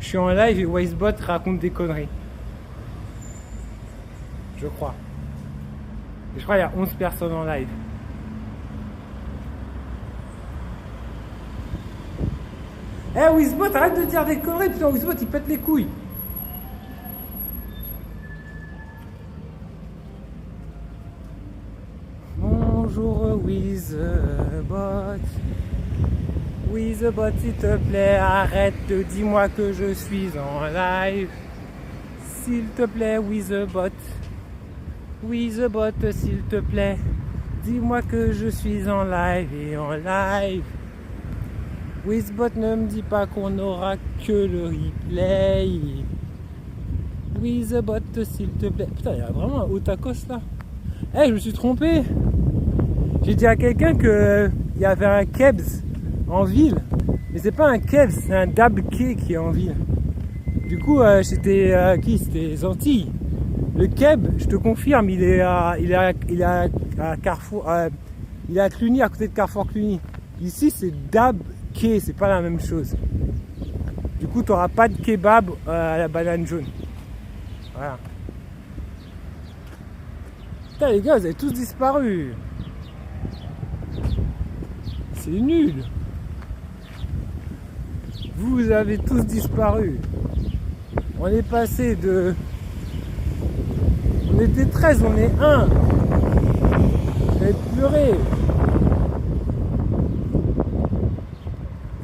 je suis en live et Wisebot raconte des conneries. Je crois. Et je crois qu'il y a 11 personnes en live. Eh Wisebot, arrête de dire des conneries, putain, Wisebot il pète les couilles. Bonjour Wisebot. Wisebot, s'il te plaît, arrête de dis-moi que je suis en live. S'il te plaît, Wisebot. Wisebot, s'il te plaît, dis-moi que je suis en live et en live. Wisebot, ne me dis pas qu'on aura que le replay. Wisebot, s'il te plaît. Putain, il y a vraiment un Otakos là. Eh, je me suis trompé. J'ai dit à quelqu'un qu'il y avait un Kebs en ville. Mais c'est pas un Kebs, c'est un Double K qui est en ville. Du coup, c'était qui? C'était les Antilles. Le Keb, je te confirme, il est à Carrefour, il est à Cluny, à côté de Carrefour Cluny. Ici, c'est Dab K, c'est pas la même chose. Du coup, tu n'auras pas de kebab à la banane jaune. Voilà. Putain, les gars, vous avez tous disparu. C'est nul. Vous avez tous disparu. On est passé de... On était 13, on est 1. J'ai pleuré.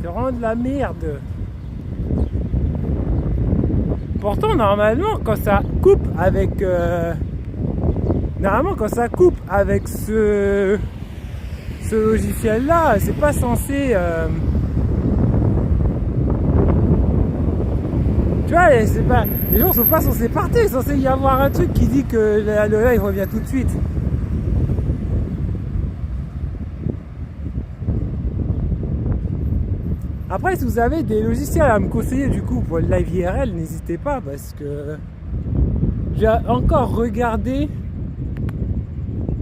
C'est vraiment de la merde. Pourtant, normalement, quand ça coupe avec... Normalement, quand ça coupe avec ce logiciel-là, c'est pas censé... Tu vois, c'est pas, les gens sont pas censés partir, il est censé y avoir un truc qui dit que le live revient tout de suite. Après, si vous avez des logiciels à me conseiller du coup pour le live IRL, n'hésitez pas parce que j'ai encore regardé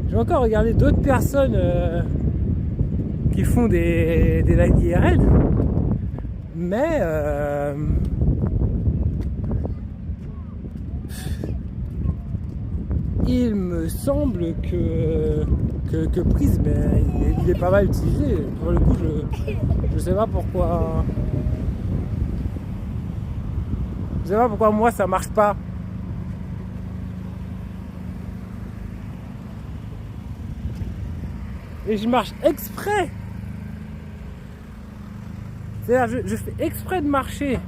d'autres personnes qui font des lives IRL, mais il me semble que Prism il est pas mal utilisé. Pour le coup, je sais pas pourquoi. Je sais pas pourquoi moi ça marche pas. Et je marche exprès. C'est-à-dire je fais exprès de marcher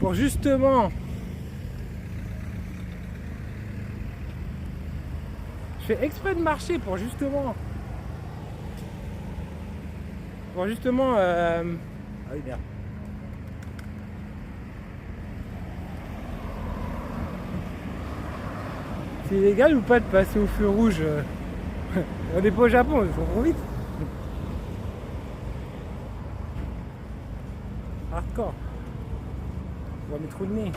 pour justement. Je fais exprès de marcher pour justement. Ah oui, merde. C'est illégal ou pas de passer au feu rouge? On n'est pas au Japon, il faut trop vite. Hardcore. On va mes trous de nez.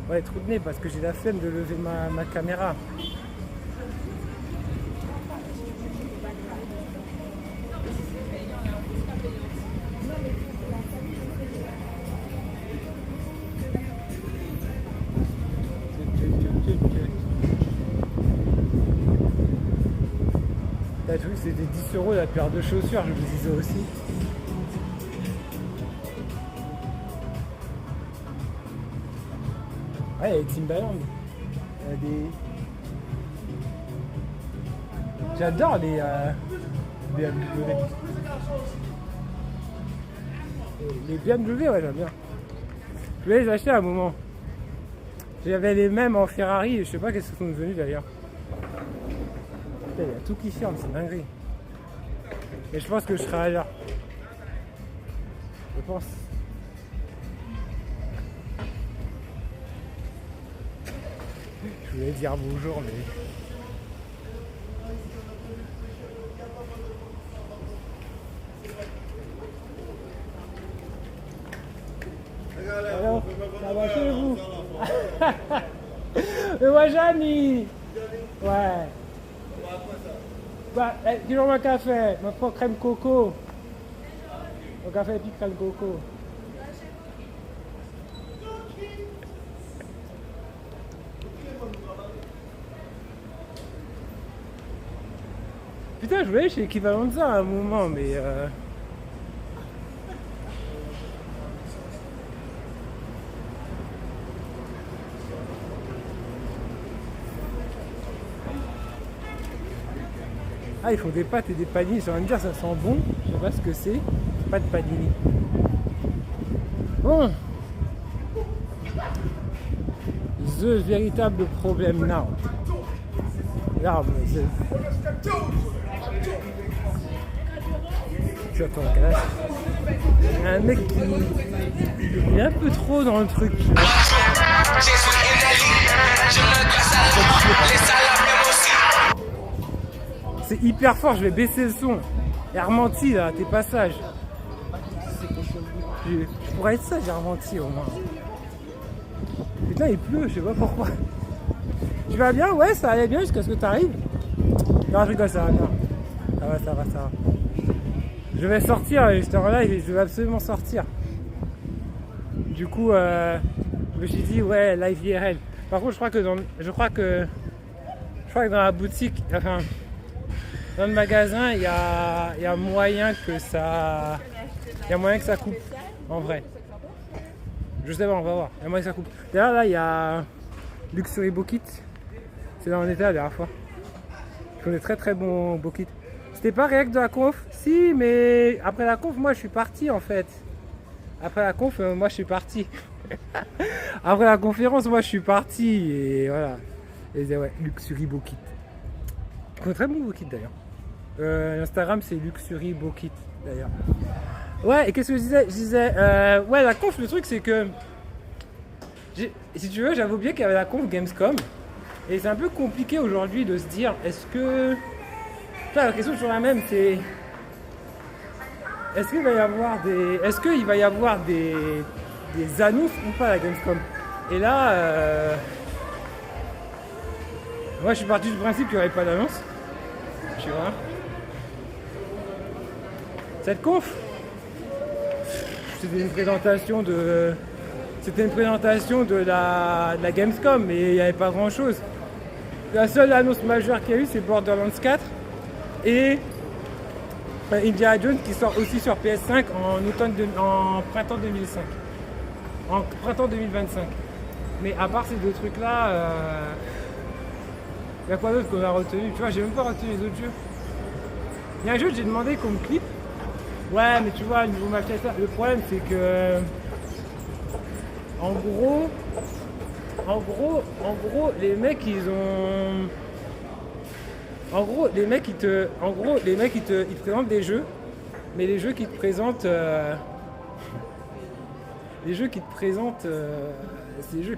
Ouais, trous de nez parce que j'ai la flemme de lever ma caméra. T'as vu que c'était 10 € la paire de chaussures, je vous disais aussi. Ouais, il y a les Timbaland. Il y a des... J'adore les BMW. Les BMW, ouais, j'aime bien. Je voulais les acheter à un moment. J'avais les mêmes en Ferrari, je sais pas qu'est-ce qu'ils sont devenus d'ailleurs. Putain, il y a tout qui ferme, c'est dinguerie. Et je pense que je serai à l'heure. Je pense. Je voulais dire bonjour, mais... Alors, ça va chez vous? Mais moi, Jani! Ouais. Bah, toujours mon café, ma propre crème coco. Mon café et puis crème coco. Putain, je voulais chez l'équivalent de ça à un moment, mais ah, ils font des pâtes et des panini. J'ai envie de dire, ça sent bon. Je sais pas ce que c'est. Pas de panini. Bon. The véritable problème now. L'arme, c'est... Attends, il y a un mec qui... Il est un peu trop dans le truc. C'est hyper fort, je vais baisser le son. Il a menti là, tes passages. Je pourrais être ça, j'ai menti au moins. Putain, il pleut, je sais pas pourquoi. Tu vas bien? Ouais, ça allait bien jusqu'à ce que t'arrives. Non, je rigole, ça va bien. Ça va. Je vais sortir, juste en là, je vais absolument sortir. Du coup, je me suis dit, ouais, live IRL. Par contre, je crois que dans la boutique, enfin, dans le magasin, il y a moyen que ça... Il y a moyen que ça coupe, en vrai. Je sais pas, on va voir. Il y a moyen que ça coupe. D'ailleurs, là, il y a Luxury Bokit. C'est là où on était la dernière fois. Ils font des très très bons bokits. C'était pas réact de la conf? Si, mais après la conf, moi, je suis parti, en fait. Après la conf, moi, je suis parti. Après la conférence, moi, je suis parti. Et voilà. Et ouais, Luxury Bokit. Ils font très bons bokits, d'ailleurs. Instagram, c'est Luxury Bokit, d'ailleurs. Ouais, et qu'est-ce que je disais? Je disais, ouais, la conf, le truc, c'est que... Si tu veux, j'avais oublié qu'il y avait la conf Gamescom. Et c'est un peu compliqué aujourd'hui de se dire, est-ce que... Là, la question est toujours la même, c'est... Est-ce qu'il va y avoir des annonces ou pas à la Gamescom? Et là, moi, je suis parti du principe qu'il n'y aurait pas d'annonce. Tu vois. Cette conf, c'était une présentation de la Gamescom, mais il n'y avait pas grand chose. La seule annonce majeure qu'il y a eu, c'est Borderlands 4 et Indiana Jones qui sort aussi sur PS5 en printemps 2005. En printemps 2025. Mais à part ces deux trucs-là, il y a quoi d'autre qu'on a retenu? Tu vois, j'ai même pas retenu les autres jeux. Il y a un jeu que j'ai demandé qu'on me clip. Ouais, mais tu vois, niveau Mafia, le problème c'est que en gros, les mecs ils ont... En gros, les mecs ils te présentent des jeux, mais les jeux qu'ils te présentent... c'est des jeux qui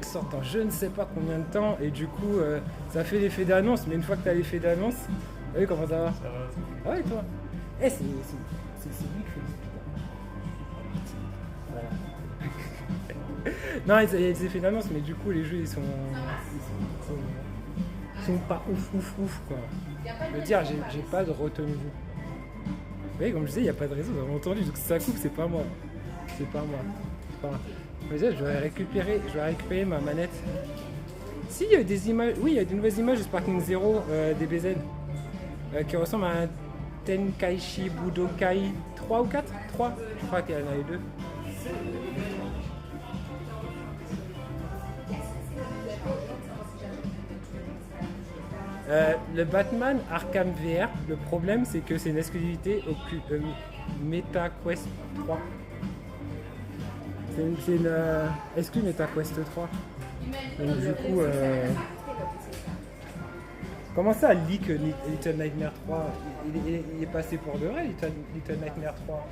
sortent en je ne sais pas combien de temps, et du coup, ça fait l'effet d'annonce, mais une fois que tu as l'effet d'annonce... Oui, comment ça va? Ça va. Ah ouais, toi? Eh, c'est lui qui fait voilà. Non, il y a des effets d'annonce, mais du coup, les jeux, ils sont pas ouf, quoi. Je veux dire, j'ai pas de retenue. Vous voyez, comme je disais, il n'y a pas de réseau, vous avez entendu, donc si ça coupe, c'est pas moi. Je vais récupérer ma manette. Si, il y a des images, oui, il y a des nouvelles images de Sparking Zero DBZ qui ressemblent à un Tenkaichi Budokai 3 ou 4 3, je crois qu'il y en a les deux. Le Batman Arkham VR, le problème c'est que c'est une exclusivité au MetaQuest 3. C'est une exclu MetaQuest 3. Donc du coup, comment ça, leak Little Nightmare 3 il est passé pour de vrai, Little Nightmare 3.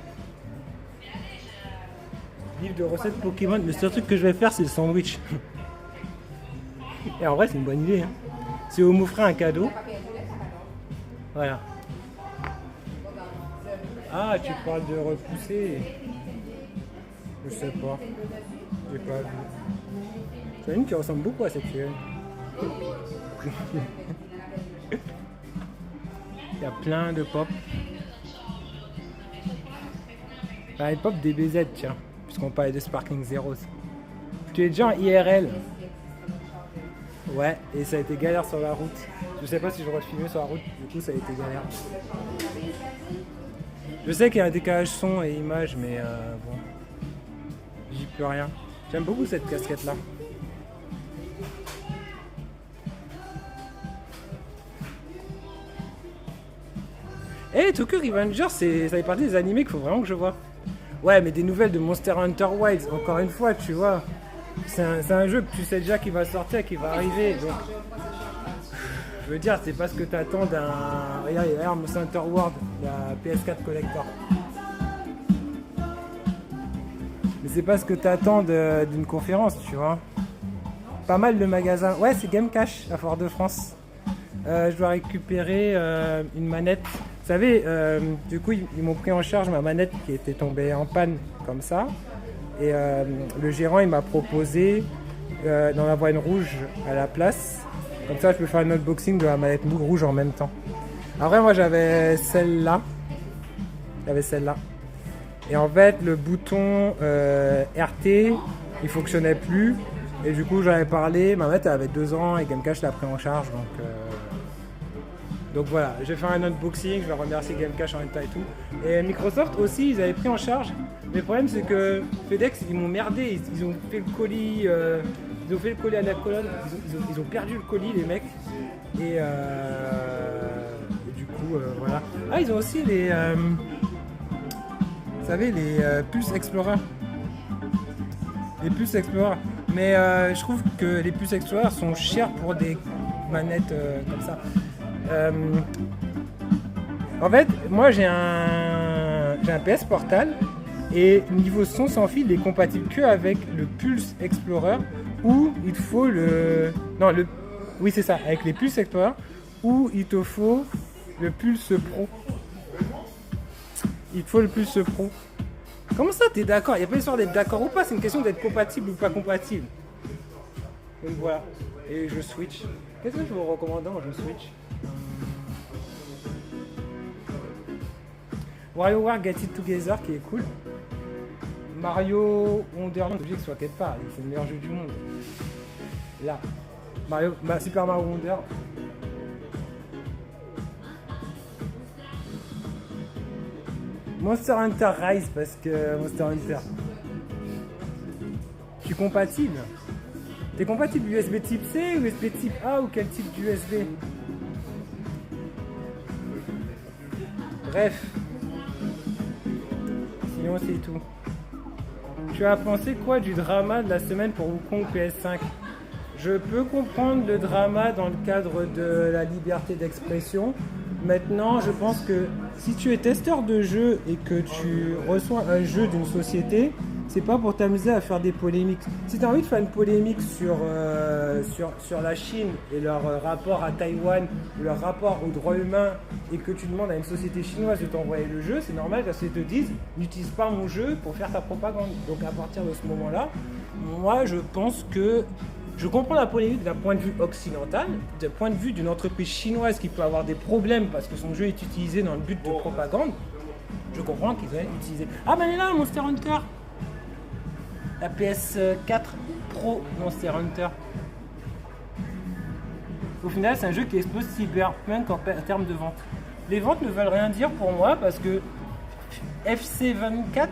Livre de recettes Pokémon, le seul truc que je vais faire c'est le sandwich. Et en vrai c'est une bonne idée, hein. Si vous m'offrez un cadeau, voilà. Ah, tu parles de repousser. Je sais pas. J'ai pas vu. C'est une qui ressemble beaucoup à cette fille. Il y a plein de pop. Les pop DBZ, tiens, puisqu'on parlait de Sparking Zeros. Tu es déjà en IRL. Ouais, et ça a été galère sur la route. Je sais pas si j'aurais filmé sur la route, du coup ça a été galère. Je sais qu'il y a un décalage son et image, mais bon, j'y peux rien. J'aime beaucoup cette casquette là. Eh, Tokyo Revengers, ça fait partie des animés qu'il faut vraiment que je vois. Ouais, mais des nouvelles de Monster Hunter Wilds, encore une fois, tu vois. C'est un jeu que tu sais déjà qu'il va sortir, qu'il va arriver. Donc, je veux dire, c'est pas ce que t'attends d'un. Regarde, Monster Hunter World, la PS4 Collector. Mais c'est pas ce que t'attends d'une conférence, tu vois. Pas mal de magasins. Ouais, c'est Game Cash à Fort-de-France. Je dois récupérer une manette. Vous savez, du coup, ils m'ont pris en charge ma manette qui était tombée en panne comme ça. Et le gérant, il m'a proposé d'en avoir une rouge à la place. Comme ça, je peux faire un unboxing de la manette rouge en même temps. Après, moi, j'avais celle-là. Et en fait, le bouton RT, il fonctionnait plus. Et du coup, j'avais parlé. Ma manette, elle avait 2 ans et Gamecash l'a pris en charge. Donc voilà, je vais faire un unboxing, je vais remercier Gamecash en même temps et tout. Et Microsoft aussi, ils avaient pris en charge. Mais le problème, c'est que FedEx, ils m'ont merdé. Ils ont fait le colis, à la colonne. Ils ont perdu le colis, les mecs. Et du coup, voilà. Ah, ils ont aussi les, vous savez, les puces Explorer. Les puces Explorer. Mais je trouve que les puces Explorer sont chères pour des manettes comme ça. En fait, moi j'ai un PS Portal et niveau son sans fil, il est compatible que avec le Pulse Explorer ou il te faut oui c'est ça, avec les Pulse Explorer ou il te faut le Pulse Pro. Il te faut le Pulse Pro. Comment ça t'es d'accord? Il n'y a pas l'histoire d'être d'accord ou pas, c'est une question d'être compatible ou pas compatible. Donc voilà, et je switch. Qu'est-ce que je vous recommande quand je switch? WarioWare Get It Together qui est cool. Mario Wonderland, obligé que ce soit quelque part, c'est le meilleur jeu du monde. Là, Super Mario Wonder. Monster Hunter Rise parce que Monster Hunter. Je suis compatible. T'es compatible USB type C, USB type A ou quel type d'USB? Bref. Sinon c'est tout. Tu as pensé quoi du drama de la semaine pour Wukong PS5? Je peux comprendre le drama dans le cadre de la liberté d'expression. Maintenant, je pense que si tu es testeur de jeu et que tu reçois un jeu d'une société, c'est pas pour t'amuser à faire des polémiques. Si tu as envie de faire une polémique sur la Chine et leur rapport à Taïwan, leur rapport aux droits humains, et que tu demandes à une société chinoise de t'envoyer le jeu, c'est normal que qu'ils te disent n'utilise pas mon jeu pour faire ta propagande. Donc à partir de ce moment-là, moi je pense que je comprends la polémique d'un point de vue occidental, d'un point de vue d'une entreprise chinoise qui peut avoir des problèmes parce que son jeu est utilisé dans le but de propagande. Je comprends qu'ils aient utilisé. Ah ben elle est là, Monster Hunter! La PS4 Pro Monster Hunter. Au final, c'est un jeu qui explose Cyberpunk en termes de vente. Les ventes ne veulent rien dire pour moi parce que FC24,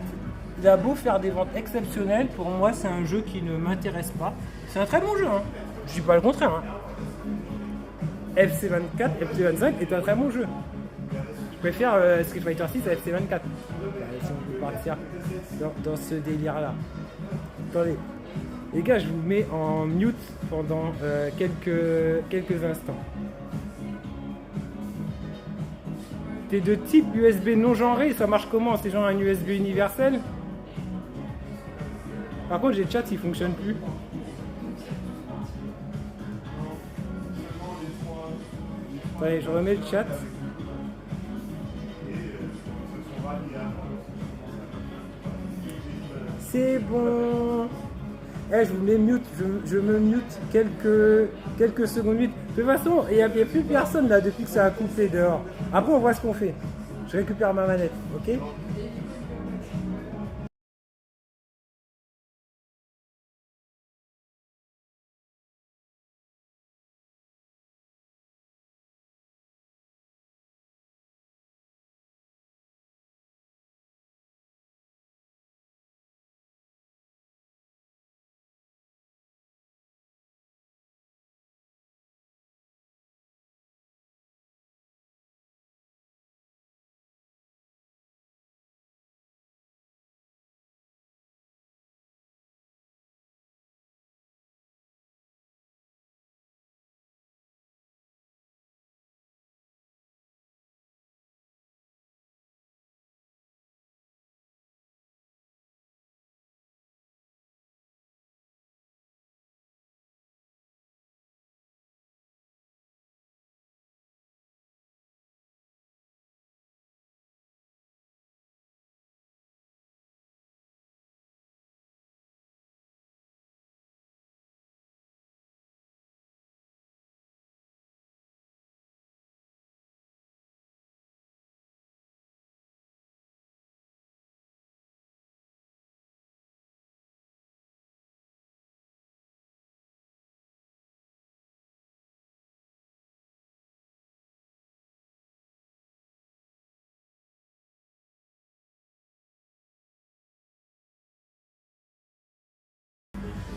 il a beau faire des ventes exceptionnelles, pour moi, c'est un jeu qui ne m'intéresse pas. C'est un très bon jeu, hein. Je dis pas le contraire. Hein. FC24, FC25 est un très bon jeu. Je préfère Street Fighter 6 à FC24. Si on peut partir dans ce délire-là. Attendez, les gars, je vous mets en mute pendant quelques instants. T'es de type USB non genré, ça marche comment? C'est genre un USB universel? Par contre, j'ai le chat, il fonctionne plus. Allez, je remets le chat. C'est bon. Je vous mets mute, je me mute quelques secondes. De toute façon, il n'y a plus personne là depuis que ça a coupé dehors. Après, on voit ce qu'on fait. Je récupère ma manette, ok?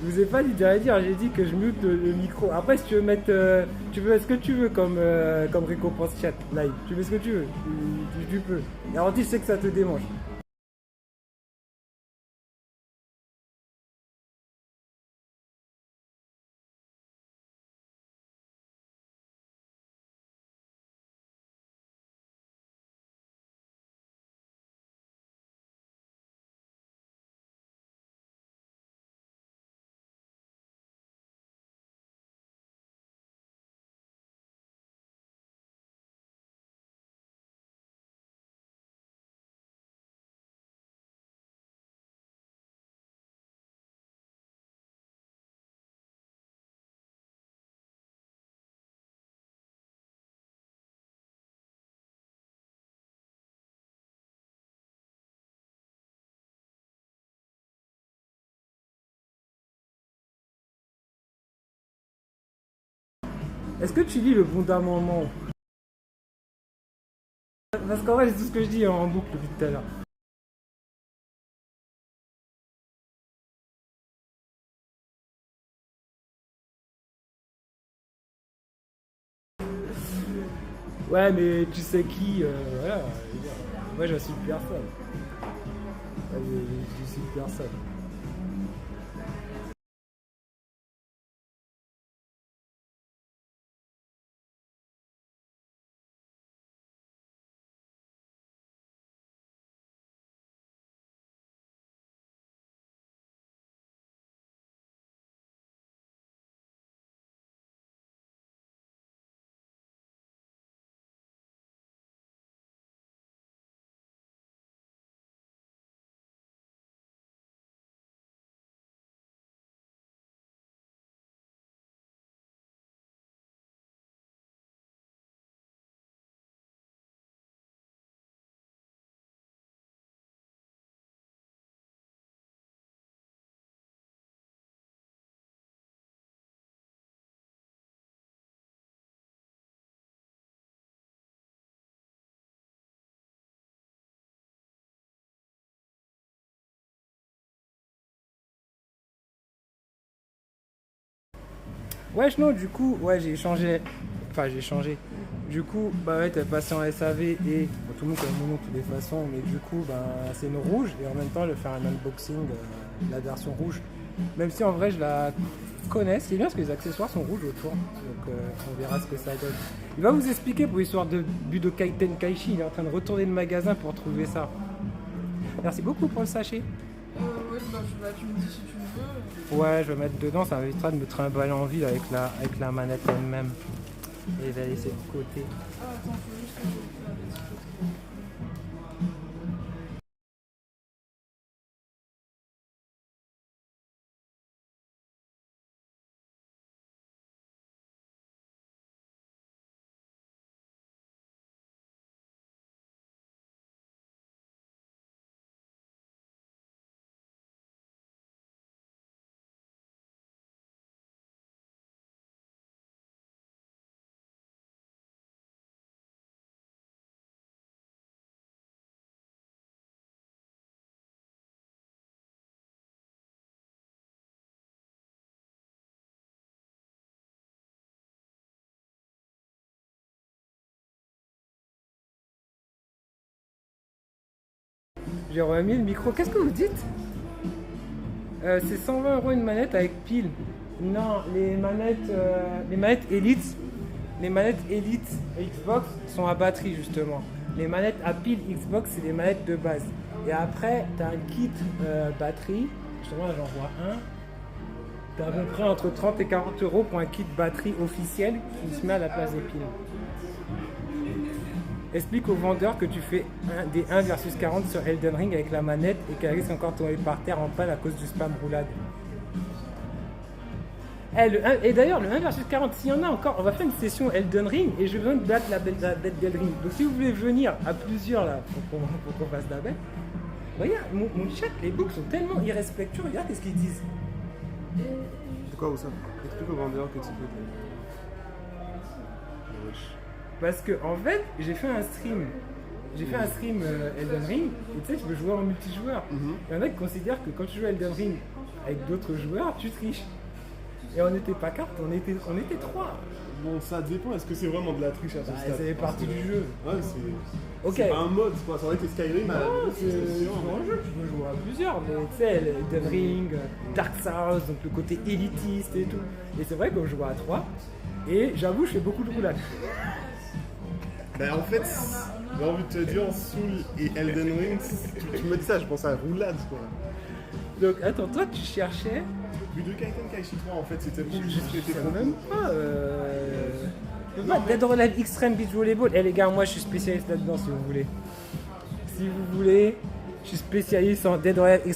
Je vous ai pas dit de rien dire, j'ai dit que je mute le micro. Après, si tu veux mettre. Tu veux ce que tu veux comme récompense chat live. Tu veux ce que tu veux. Tu peux. Garanti, je sais que ça te démange. Est-ce que tu lis le bon d'amendement? Parce qu'en vrai, c'est tout ce que je dis en boucle depuis tout à l'heure. Ouais, mais tu sais qui, voilà. Moi, je suis personne. Ouais, je suis personne. Ouais, non, du coup, ouais, j'ai changé. Enfin, j'ai changé. Du coup, bah ouais, t'es passé en SAV et bon, tout le monde connaît mon nom de toutes les façons, mais du coup, bah, c'est une rouge et en même temps, je vais faire un unboxing de la version rouge. Même si en vrai, je la connais, c'est bien parce que les accessoires sont rouges autour, donc on verra ce que ça donne. Il va vous expliquer pour l'histoire de Budokai Tenkaichi, il est en train de retourner le magasin pour trouver ça. Merci beaucoup pour le sachet. Ouais, tu me dis si tu veux. Ouais, je vais mettre dedans, ça m'évitera de me trimballer en ville avec la manette elle-même. Et la laisser de côté. Ah, attends, faut juste que je la laisse de côté. J'ai remis le micro. Qu'est-ce que vous dites? C'est 120 € une manette avec pile. Non, les manettes Elite, les manettes Elite Xbox sont à batterie justement. Les manettes à pile Xbox, c'est des manettes de base. Et après, tu as un kit batterie. Justement, j'en vois un. Tu as à peu près entre 30 et 40 € pour un kit batterie officiel qui se met à la place des piles. Explique au vendeur que tu fais des 1 versus 40 sur Elden Ring avec la manette et qu'elle risque encore de tomber par terre en panne à cause du spam roulade. Et d'ailleurs, le 1 versus 40, s'il y en a encore, on va faire une session Elden Ring et j'ai besoin de battre la bête d'Elden Ring. Donc si vous voulez venir à plusieurs là pour qu'on fasse la bête, regarde, mon chat, les books sont tellement irrespectueux, regarde qu'est-ce qu'ils disent. C'est quoi ça? Explique au vendeur que tu peux. Parce que en fait, j'ai fait un stream. Elden Ring, et tu sais, je peux jouer en multijoueur. Il y en a qui considèrent que quand tu joues à Elden Ring avec d'autres joueurs, tu triches. Et on n'était pas 4, on était 3. Bon, ça dépend, est-ce que c'est vraiment de la triche à ce Bah, stade? ça fait partie du jeu. Ouais, c'est. Ok. C'est pas un mode, quoi. C'est vrai que Skyrim a. Non, c'est un jeu, tu peux jouer à plusieurs, mais tu sais, Elden Ring, Dark Souls, donc le côté élitiste et tout. Et c'est vrai qu'on joue à 3, et j'avoue, je fais beaucoup de roulades. Bah, en fait, j'ai envie de te dire, Soul et Elden Ring, tu me dis ça, je pense à roulade, quoi. Donc, attends, toi, tu cherchais. Budokai Tenkaichi 3, en fait, c'était pour Je c'était sais pour même pas. Non, mais- Dead or Alive Extreme Beach Volleyball. Eh les gars, moi je suis spécialiste là-dedans si vous voulez. Si vous voulez, je suis spécialiste en Dead or Alive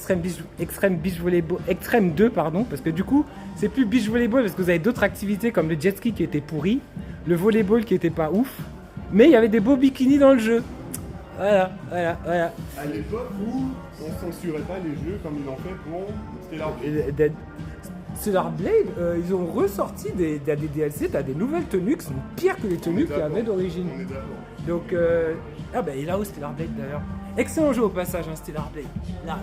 Extreme Beach Volleyball. Extreme 2, pardon. Parce que du coup, c'est plus Beach Volleyball parce que vous avez d'autres activités comme le jet ski qui était pourri, le volleyball qui était pas ouf. Mais il y avait des beaux bikinis dans le jeu. Voilà. À l'époque où on censurait pas les jeux comme ils l'ont fait pour Stellar Blade. Et Stellar Blade, ils ont ressorti des DLC, t'as des nouvelles tenues qui sont pires que les tenues qu'il y avait d'origine. On est d'accord. Donc, ah bah il est là où Stellar Blade d'ailleurs. Excellent jeu au passage, hein, Stellar Blade. Là.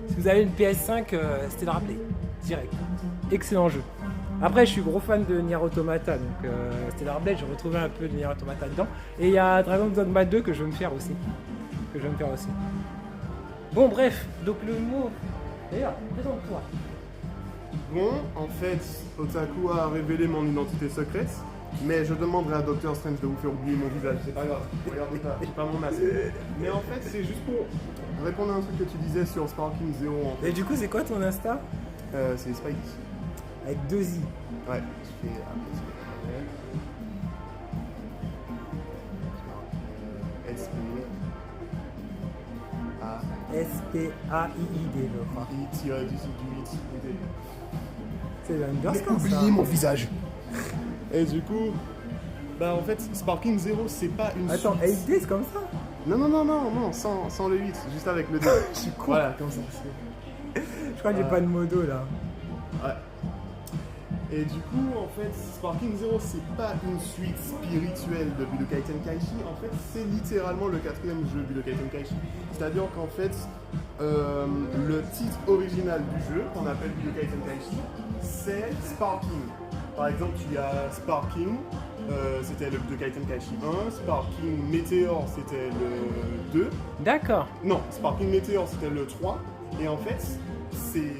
Si vous avez une PS5, Stellar Blade, direct. Excellent jeu. Après, je suis gros fan de Nier Automata, donc Stellar Blade, j'ai retrouvé un peu de Nier Automata dedans. Et il y a Dragon's Dogma 2 que je veux me faire aussi. Bon, bref, donc le mot. D'ailleurs, présente-toi. Bon, en fait, Otaku a révélé mon identité secrète, mais je demanderai à Doctor Strange de vous faire oublier mon visage, c'est pas grave, regardez pas, j'ai pas mon masque. Mais en fait, c'est juste pour répondre à un truc que tu disais sur Sparking Zero, en fait. Et du coup, c'est quoi ton Insta? C'est Spike. Avec 2 I. Ouais, je fais S-P-A-I-I-D, je crois. I-du-8. C'est l'underscore. Oubliez mon visage. Et du coup, bah en fait, Sparking Zero, c'est pas une Attends, suite. 8D, c'est comme ça? Non, sans le 8, juste avec le 2. Je suis con. Voilà, comme ça. Je crois que j'ai pas de modo là. Ouais. Et du coup, en fait, Sparking Zero, c'est pas une suite spirituelle de Budokai Tenkaichi. En fait, c'est littéralement le 4e jeu Budokai Tenkaichi. C'est-à-dire qu'en fait, le titre original du jeu, qu'on appelle Budokai Tenkaichi, c'est Sparking. Par exemple, il y a Sparking, c'était le Budokai Tenkaichi 1. Sparking Meteor, c'était le 2. D'accord. Non, Sparking Meteor, c'était le 3. Et en fait, c'est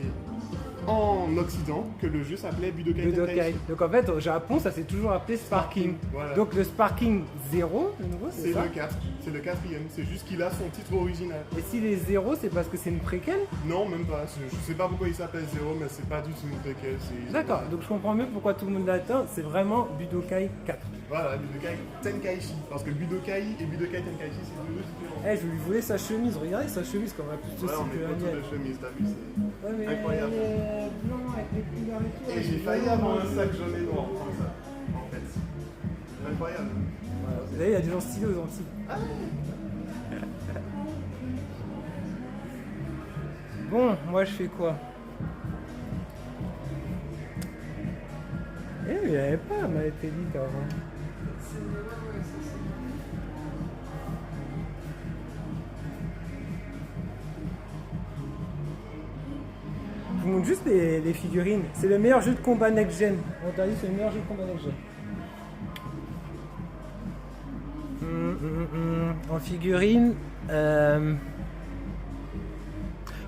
en Occident que le jeu s'appelait Budokai Budokai. Tenkaichi. Donc en fait, au Japon, ça s'est toujours appelé Sparking. Voilà. Donc le Sparking 0, le nouveau, C'est c'est ça? le 4, c'est le 4e, c'est juste qu'il a son titre original. Et s'il est 0, c'est parce que c'est une préquelle? Non, même pas, je sais pas pourquoi il s'appelle 0, mais c'est pas du tout une préquelle, c'est... D'accord, donc je comprends mieux pourquoi tout le monde l'attend, c'est vraiment Budokai 4. Voilà, Budokai Tenkaichi, parce que Budokai et Budokai Tenkaichi, c'est deux jeux différents. Eh, je lui voulais sa chemise, regardez sa chemise comme un plus Ouais, on aussi est que pas la tous mienne. de chemise, t'as vu, c'est... Ouais, mais Incroyable. elle est blanc avec les couleurs et tout. Et j'ai failli avoir un sac jaune et noir, comme ça, en fait. Incroyable. Voilà. Vous savez, il y a des gens stylés aux Antilles. Bon, moi je fais quoi? Eh, mais il n'y avait pas Malétélite avant. Je vous montre juste les figurines. C'est le meilleur jeu de combat next-gen. On t'a dit c'est le meilleur jeu de combat next-gen. En figurine,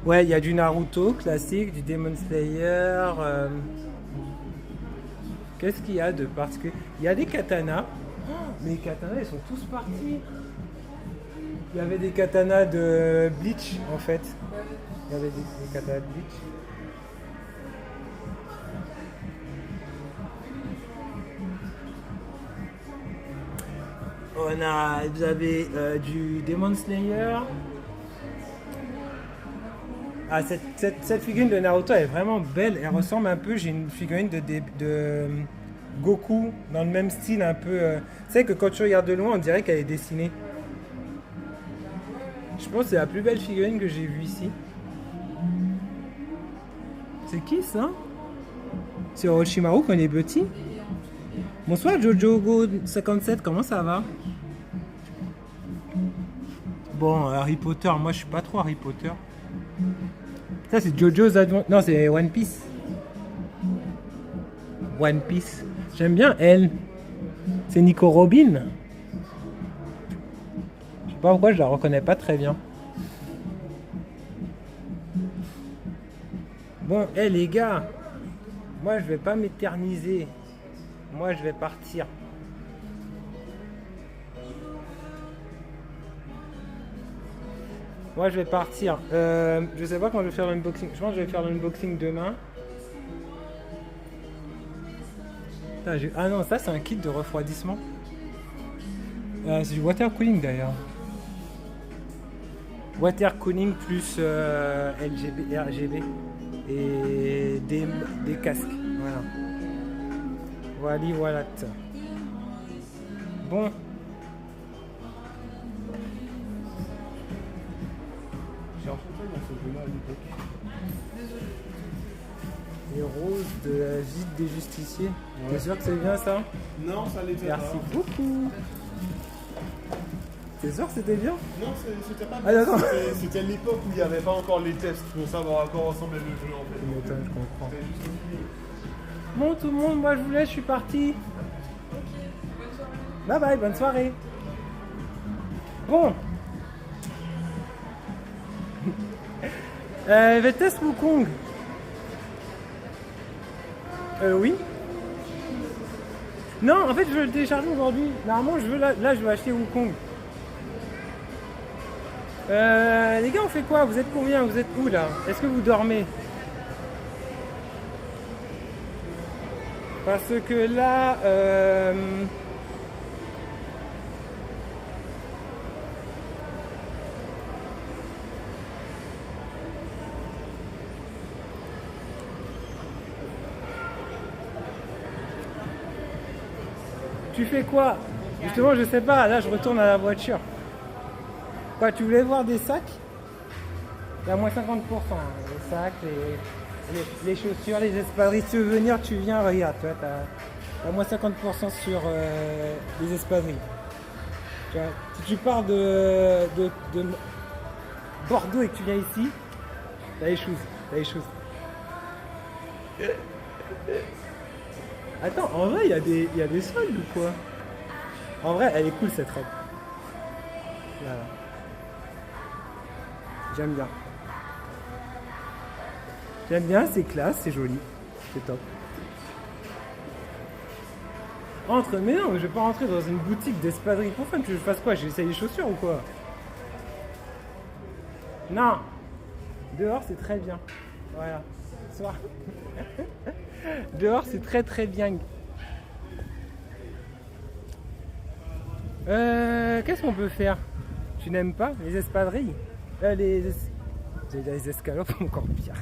ouais, il y a du Naruto classique, du Demon Slayer. Qu'est-ce qu'il y a de particulier? Il y a des katanas, mais les katanas ils sont tous partis. Il y avait des katanas de Bleach en fait. Il y avait des katanas de Bleach. Vous avez du Demon Slayer. Ah, cette figurine de Naruto elle est vraiment belle. Elle ressemble un peu. J'ai une figurine de Goku dans le même style un peu. Tu sais que quand tu regardes de loin, on dirait qu'elle est dessinée. Je pense que c'est la plus belle figurine que j'ai vue ici. C'est qui ça? C'est Orochimaru quand il est petit. Bonsoir JoJoGo57, comment ça va? Bon, Harry Potter, moi je suis pas trop Harry Potter. Ça c'est Jojo's Adventure. Non, c'est One Piece. One Piece. J'aime bien elle. C'est Nico Robin. Je sais pas pourquoi je la reconnais pas très bien. Bon, les gars. Moi je vais pas m'éterniser. Moi je vais partir. Moi je vais partir. Je sais pas quand je vais faire l'unboxing. Je pense que je vais faire l'unboxing demain. Putain, ah non, ça c'est un kit de refroidissement. C'est du water cooling d'ailleurs. Water cooling plus LGB, RGB et des casques. Voilà. Voilà. Bon. J'ai rencontré dans ce jeu-là à l'époque. Les roses de la gîte des justiciers. Ouais. T'es sûr que c'est bien ça? Non, ça l'était pas. Merci beaucoup. T'es sûr que c'était bien? Non, c'était pas Ah, d'accord. C'était l'époque où il n'y avait pas encore les tests pour savoir à quoi ressemblait le jeu en fait. Tu m'étonnes, je comprends. C'était juste une fille. Bon tout le monde, moi je vous laisse, je suis parti. Bonne soirée. Bye bye, bonne soirée. Bon. VTS Wukong. Oui. Non, en fait je veux le télécharger aujourd'hui. Normalement je veux là je veux acheter Wukong. Les gars, on fait quoi? Vous êtes combien? Vous êtes où là? Est-ce que vous dormez? Parce que là, tu fais quoi? Justement, je sais pas. Là, je retourne à la voiture. Quoi, tu voulais voir des sacs? Il y a moins 50%. Les sacs, les chaussures, les espadrilles. Si tu veux venir, tu viens, regarde. Tu vois, t'as moins 50% sur les espadrilles. Tu vois, si tu pars de Bordeaux et que tu viens ici, t'as les choses. Attends, en vrai, il y a des soldes ou quoi? En vrai, elle est cool cette robe. Voilà. J'aime bien. J'aime bien, c'est classe, c'est joli. C'est top. Entre, mais non, je vais pas rentrer dans une boutique d'espadrilles. Pourquoi tu veux que je fasse quoi? J'essaye les chaussures ou quoi? Non. Dehors, c'est très bien. Voilà. Soir. Dehors, c'est très très bien. Qu'est-ce qu'on peut faire? Tu n'aimes pas les espadrilles? Les escalopes, encore pire.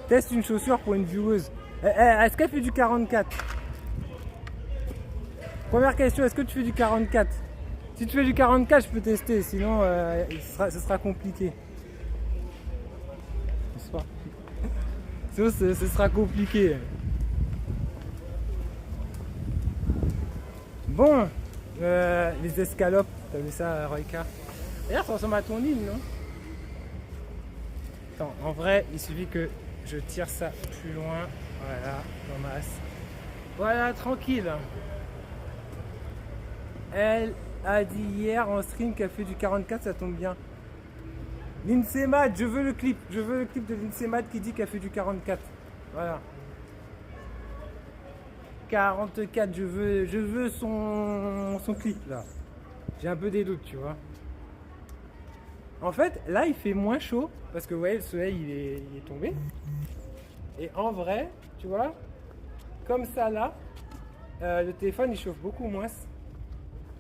Teste une chaussure pour une vieweuse. Est-ce qu'elle fait du 44? Première question, est-ce que tu fais du 44? Si tu fais du 44, je peux tester, sinon ce sera compliqué. Sinon ce sera compliqué. Bon, les escalopes, t'as vu ça, Royka? D'ailleurs, ça ressemble à ton île, non? Attends, en vrai, il suffit que je tire ça plus loin. Voilà, en masse. Voilà, tranquille. Elle a dit hier en stream qu'elle fait du 44, ça tombe bien. Lindsay Mad, je veux le clip. Je veux le clip de Lindsay Mad qui dit qu'elle fait du 44. Voilà. 44, je veux son clip là. J'ai un peu des doutes, tu vois. En fait, là il fait moins chaud parce que vous voyez, le soleil il est tombé. Et en vrai, tu vois, comme ça là, le téléphone il chauffe beaucoup moins.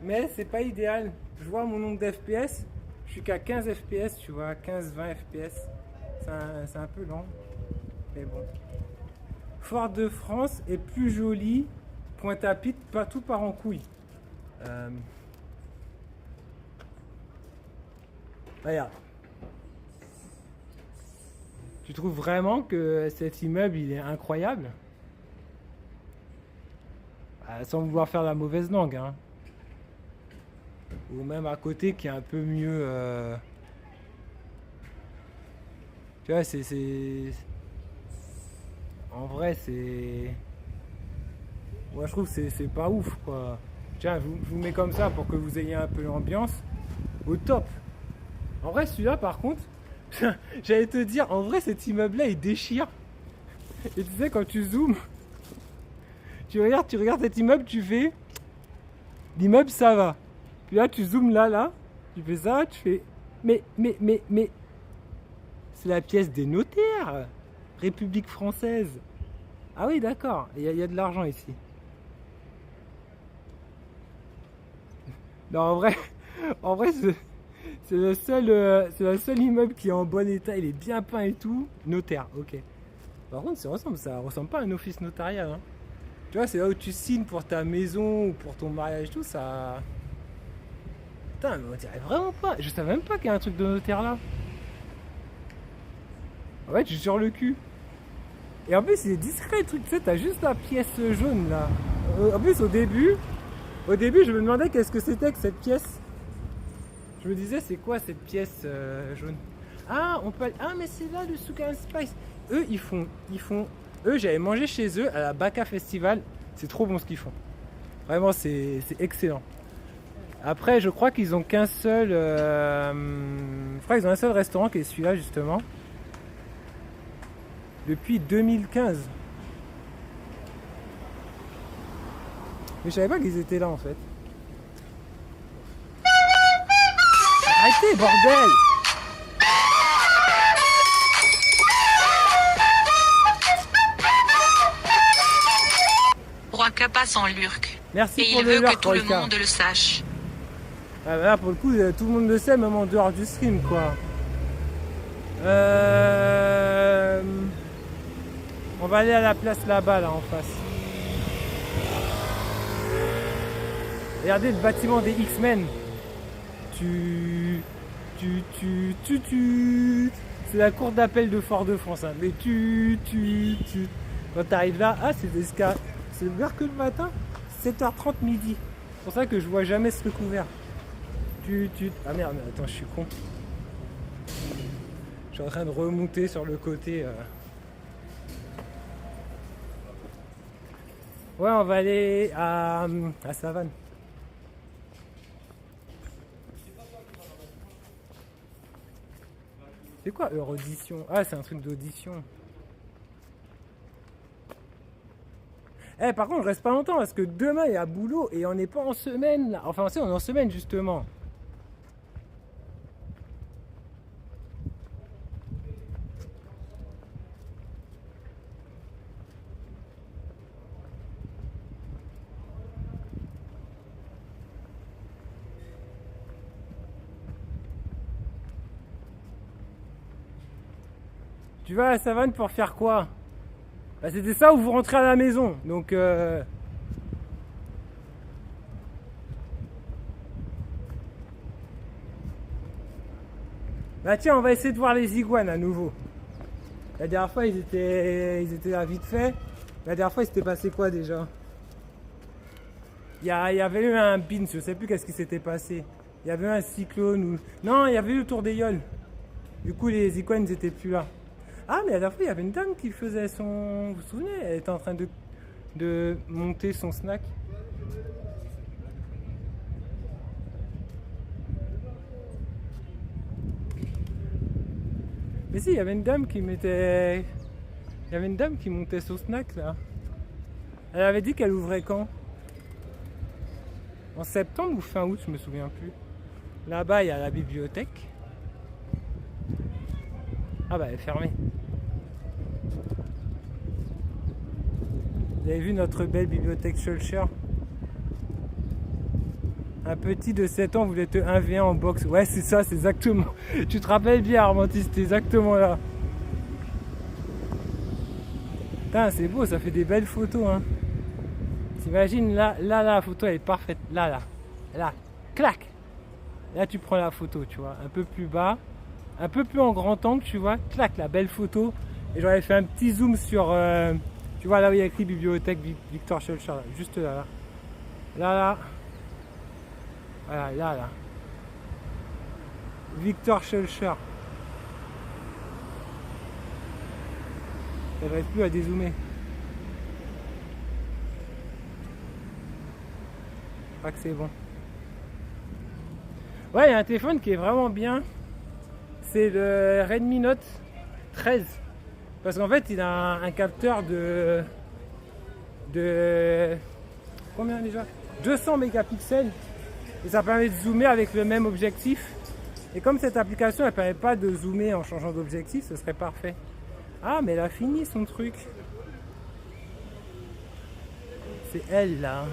Mais c'est pas idéal. Je vois mon nombre d'FPS, je suis qu'à 15 FPS, tu vois, 15-20 FPS. C'est un peu lent, mais bon. Fort-de-France est plus joli. Pointe-à-Pitre, pas tout part en couille. Regarde. Tu trouves vraiment que cet immeuble il est incroyable? Sans vouloir faire la mauvaise langue, hein. ou même à côté qui est un peu mieux. Tu vois, en vrai, c'est. Moi, je trouve que c'est pas ouf, quoi. Tiens, je vous mets comme ça pour que vous ayez un peu l'ambiance. Au top. En vrai, celui-là, par contre, j'allais te dire, en vrai, cet immeuble-là, il déchire. Et tu sais, quand tu zoomes, tu regardes cet immeuble, tu fais. L'immeuble, ça va. Puis là, tu zoomes là, tu fais ça, tu fais. Mais. C'est la pièce des notaires. République française. Ah oui, d'accord. Il y a de l'argent ici. Non, en vrai, c'est le seul immeuble qui est en bon état. Il est bien peint et tout. Notaire, ok. Par contre, ça ressemble pas à un office notarial. Hein. Tu vois, c'est là où tu signes pour ta maison ou pour ton mariage, tout ça. Putain, mais on dirait vraiment pas. Je savais même pas qu'il y a un truc de notaire là. En fait, je suis sur le cul. Et en plus, il est discret le truc, tu sais, t'as juste la pièce jaune là. En plus, au début, je me demandais qu'est-ce que c'était que cette pièce. Je me disais, c'est quoi cette pièce jaune? Ah, mais c'est là le Souk and Spice. Eux, ils font. Eux, j'avais mangé chez eux à la Baka Festival. C'est trop bon ce qu'ils font. Vraiment, c'est excellent. Après, je crois qu'ils ont qu'un seul. Je crois qu'ils ont un seul restaurant qui est celui-là, justement. Depuis 2015. Mais je savais pas qu'ils étaient là en fait. Arrêtez, bordel! Roika passe en lurk. Merci et pour il le veut lurk, que tout le Roika. monde le sache. Ah bah là pour le coup tout le monde le sait même en dehors du stream quoi. On va aller à la place là-bas là en face. Regardez le bâtiment des X-Men. C'est la cour d'appel de Fort-de-France. Hein. Mais quand t'arrives là, c'est des ska. C'est ouvert que le matin, 7h30 midi. C'est pour ça que je vois jamais ce truc ouvert. Ah merde, attends, je suis con. Je suis en train de remonter sur le côté. Ouais, on va aller à Savane. C'est quoi Euraudition? Ah, c'est un truc d'audition. Par contre, je reste pas longtemps parce que demain il y a boulot et on n'est pas en semaine là. Enfin, on est en semaine justement. Tu vas à la savane pour faire quoi? Bah, c'était ça où vous rentrez à la maison. Donc bah tiens, on va essayer de voir les iguanes à nouveau. La dernière fois ils étaient là vite fait. La dernière fois il s'était passé quoi déjà? Il y avait eu un pin, je sais plus qu'est-ce qui s'était passé. Il y avait eu un cyclone ou. Non, il y avait eu le tour des Yoles. Du coup les iguanes ils étaient plus là. Ah, mais à la fois, il y avait une dame qui faisait son... Vous vous souvenez? Elle était en train de monter son snack. Mais si, il y avait une dame qui mettait... Il y avait une dame qui montait son snack, là. Elle avait dit qu'elle ouvrait quand? En septembre ou fin août, je me souviens plus. Là-bas, il y a la bibliothèque. Ah bah, elle est fermée. Vous avez vu notre belle bibliothèque Schulcher? Un petit de 7 ans voulait te 1v1 en boxe. Ouais, c'est ça, c'est exactement. Tu te rappelles bien, Armantis, c'était exactement là. Putain, c'est beau, ça fait des belles photos, hein. T'imagines, là, la photo, elle est parfaite. Là, clac. Là, tu prends la photo, tu vois, un peu plus bas, un peu plus en grand angle, tu vois, clac, la belle photo. Et j'aurais fait un petit zoom sur... tu vois là où il y a écrit bibliothèque Victor Schulcher, juste là. Voilà, là. Victor Schulcher. Ça n'arrive plus à dézoomer. Je crois que c'est bon. Ouais, il y a un téléphone qui est vraiment bien. C'est le Redmi Note 13. Parce qu'en fait, il a un capteur de combien déjà 200 mégapixels. Et ça permet de zoomer avec le même objectif. Et comme cette application, elle permet pas de zoomer en changeant d'objectif, ce serait parfait. Ah, mais elle a fini son truc. C'est elle, là.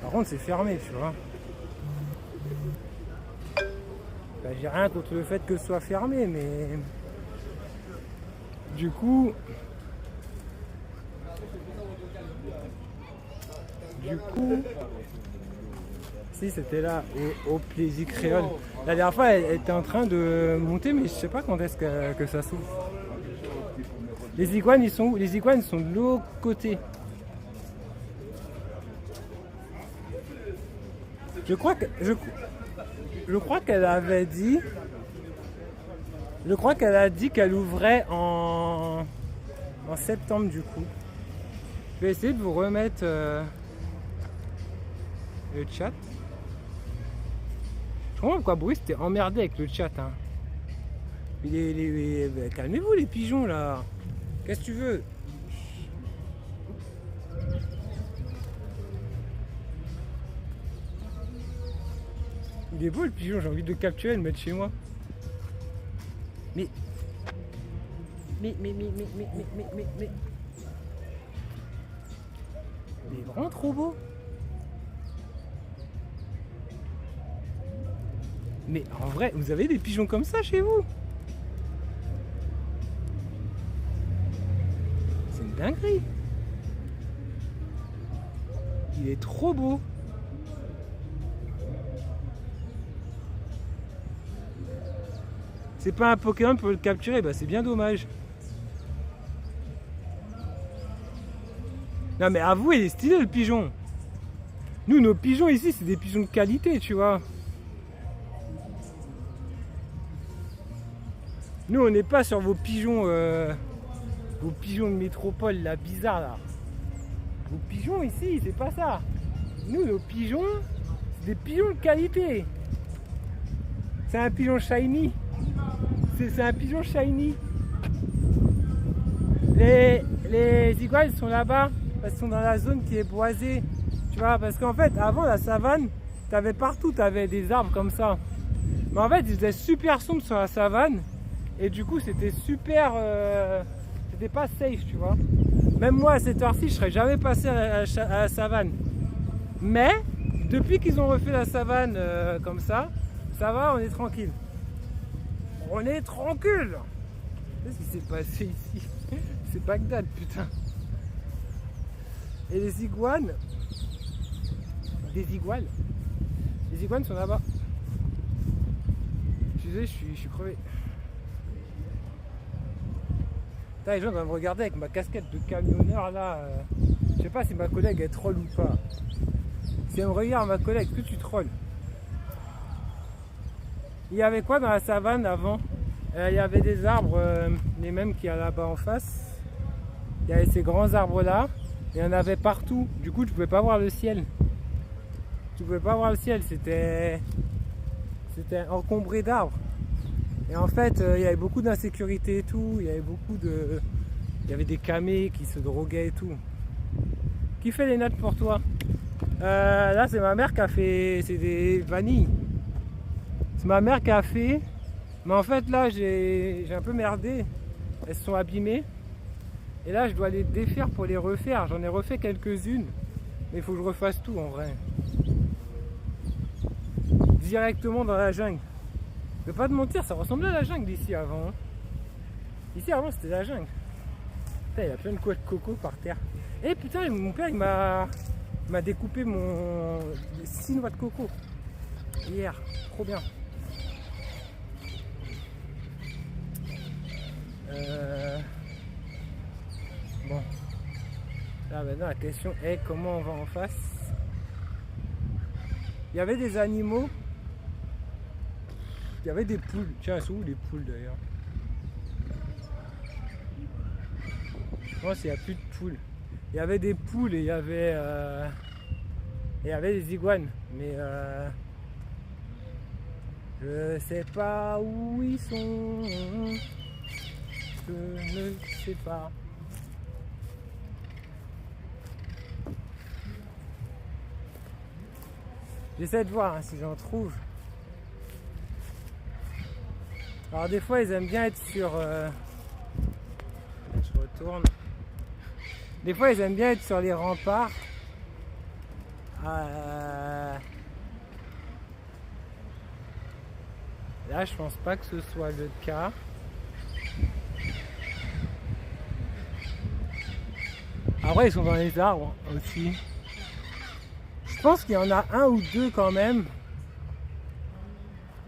Par contre, c'est fermé, tu vois. Bah, j'ai rien contre le fait que ce soit fermé, mais... Du coup... Si, c'était là, au Plaisir Créole. La dernière fois, elle était en train de monter, mais je sais pas quand est-ce que ça s'ouvre. Les iguanes, ils sont où? Les iguanes sont de l'autre côté. Je crois qu'elle avait dit... Je crois qu'elle a dit qu'elle ouvrait en septembre, du coup. Je vais essayer de vous remettre le chat. Je comprends pourquoi Bruce t'es emmerdé avec le chat. Hein. Calmez-vous les pigeons là. Qu'est-ce que tu veux? Il est beau le pigeon, j'ai envie de le capturer et le mettre chez moi. Mais il est vraiment trop beau. Mais en vrai, vous avez des pigeons comme ça chez vous? C'est une dinguerie. Il est trop beau. C'est pas un Pokémon pour le capturer, bah c'est bien dommage. Non mais avouez, il est stylé le pigeon. Nous, nos pigeons ici, c'est des pigeons de qualité, tu vois. Nous, on n'est pas sur vos pigeons de métropole, là, bizarre, là. Vos pigeons ici, c'est pas ça. Nous, nos pigeons, c'est des pigeons de qualité. C'est un pigeon shiny. C'est un pigeon shiny. Les iguanes sont là-bas, parce qu'ils sont dans la zone qui est boisée. Tu vois, parce qu'en fait, avant la savane, t'avais partout, t'avais des arbres comme ça. Mais en fait, il faisait super sombre sur la savane. Et du coup, c'était super... c'était pas safe, tu vois. Même moi, à cette heure-ci, je serais jamais passé à la savane. Mais, depuis qu'ils ont refait la savane comme ça va, on est tranquille. On est tranquille. Qu'est-ce qui s'est passé ici? C'est Bagdad, putain. Et les iguanes... Les iguanes sont là-bas. Je suis désolé, je suis crevé. Putain, les gens doivent me regarder avec ma casquette de camionneur là. Je sais pas si ma collègue est troll ou pas. Si elle me regarde, ma collègue, que tu trolles? Il y avait quoi dans la savane avant? Il y avait des arbres, les mêmes qu'il y a là-bas en face. Il y avait ces grands arbres là. Il y en avait partout. Du coup, tu pouvais pas voir le ciel. Tu pouvais pas voir le ciel. C'était encombré d'arbres. Et en fait, il y avait beaucoup d'insécurité et tout. Il y avait il y avait des camés qui se droguaient et tout. Qui fait les notes pour toi? Là, c'est ma mère qui a fait. C'est des vanilles. C'est ma mère qui a fait. Mais en fait, là, j'ai un peu merdé. Elles se sont abîmées. Et là, je dois les défaire pour les refaire. J'en ai refait quelques-unes. Mais il faut que je refasse tout en vrai. Directement dans la jungle. Je vais pas te mentir, ça ressemblait à la jungle ici avant. Ici avant, c'était la jungle. Putain, il y a plein de couettes de coco par terre. Et putain, mon père, il m'a découpé mon 6 noix de coco. Hier. Trop bien. Bon. Là maintenant la question est comment on va en face. Il y avait des animaux il y avait des poules. Tiens, elles sont où les poules d'ailleurs? Je pense qu'il n'y a plus de poules. Il y avait des poules et il y avait des iguanes. Mais je sais pas où ils sont. Je ne sais pas. J'essaie de voir hein, si j'en trouve. Alors des fois ils aiment bien être sur... Je retourne. Des fois ils aiment bien être sur les remparts. Là je pense pas que ce soit le cas. Après ils sont dans les arbres aussi. Je pense qu'il y en a un ou deux quand même.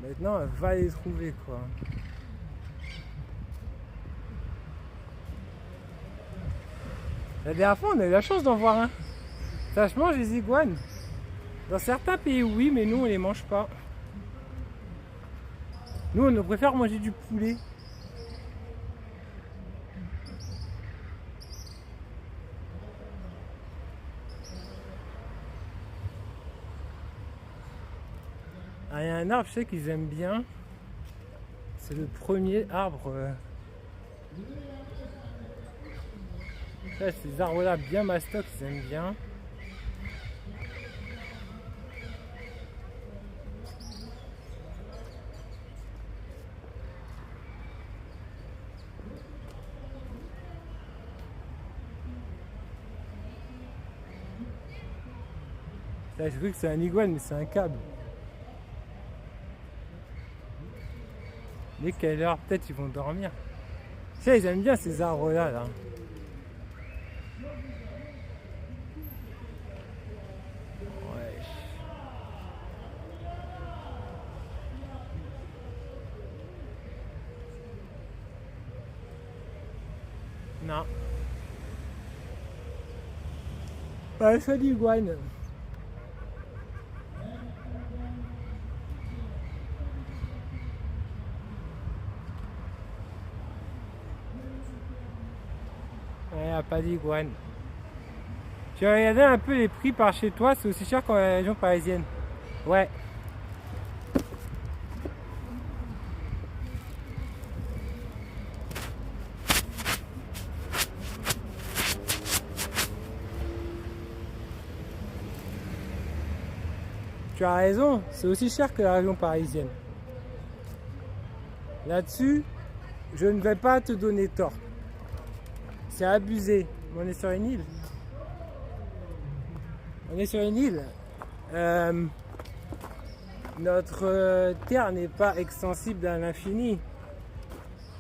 Maintenant, elle va les trouver quoi. La dernière fois, on a eu la chance d'en voir un. Ça se mange les iguanes. Dans certains pays, oui, mais nous, on les mange pas. Nous, on préfère manger du poulet. Ah, il y a un arbre, je sais qu'ils aiment bien. C'est le premier arbre. Ces arbres-là bien mastoc, ils aiment bien. Là, j'ai cru que c'est un iguane, mais c'est un câble. Dès quelle heure, peut-être ils vont dormir. Tu sais, ils aiment bien ces arbres-là, là. Ouais. Non. Ouais, c'est l'iguane. Il n'y a pas d'iguane. Tu as regardé un peu les prix par chez toi, c'est aussi cher qu'en région parisienne. Ouais. Tu as raison, c'est aussi cher que la région parisienne. Là-dessus, je ne vais pas te donner tort. C'est abusé. On est sur une île. On est sur une île. Notre terre n'est pas extensible à l'infini.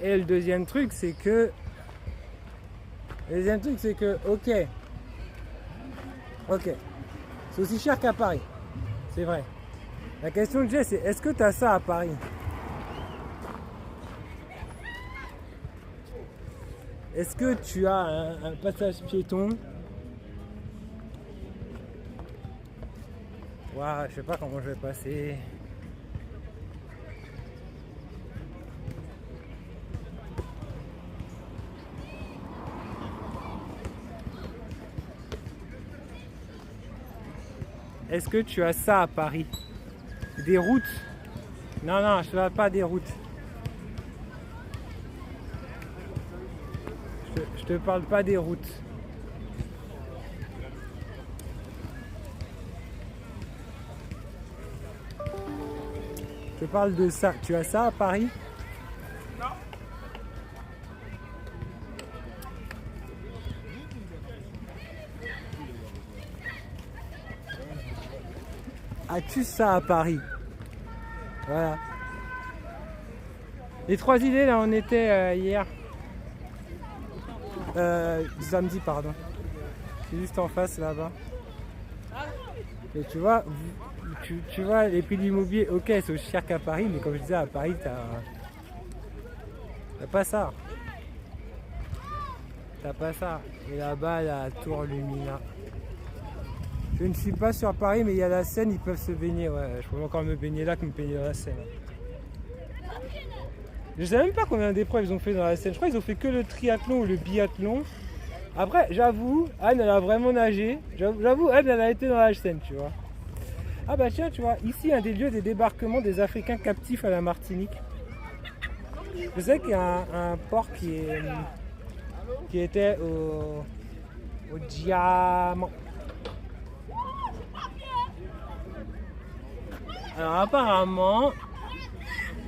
Et le deuxième truc, c'est que... ok. C'est aussi cher qu'à Paris. C'est vrai. La question que j'ai, c'est est-ce que tu as ça à Paris? Est-ce que tu as un passage piéton? Waouh, je sais pas comment je vais passer. Est-ce que tu as ça à Paris? Des routes? Non, non, je ne parle pas des routes. Je te parle pas des routes. Je te parle de ça. Tu as ça à Paris? Non. As-tu ça à Paris? Voilà. Les 3 idées, là, on était hier. Samedi, pardon. C'est juste en face, là-bas. Et tu vois, tu vois, les prix de l'immobilier, ok, c'est aussi cher qu'à Paris, mais comme je disais, à Paris, t'as pas ça. T'as pas ça. Et là-bas, la tour Lumina. Je ne suis pas sur Paris, mais il y a la Seine, ils peuvent se baigner. Ouais, je peux encore me baigner là que me baigner dans la Seine. Je sais même pas combien d'épreuves ils ont fait dans la Seine. Je crois qu'ils ont fait que le triathlon ou le biathlon. Après, j'avoue, Anne, elle a vraiment nagé. J'avoue, Anne, elle a été dans la Seine, tu vois. Ah bah tiens, tu vois, ici, un des lieux des débarquements des Africains captifs à la Martinique. Je sais qu'il y a un port qui était au Diamant. Alors apparemment,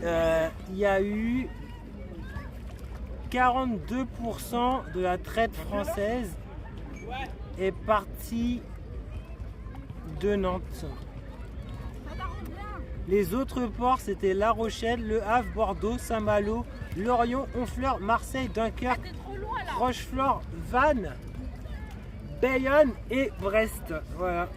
il y a eu 42% de la traite française est partie de Nantes. Les autres ports, c'était La Rochelle, Le Havre, Bordeaux, Saint-Malo, Lorient, Honfleur, Marseille, Dunkerque, Rochefort, Vannes, Bayonne et Brest. Voilà.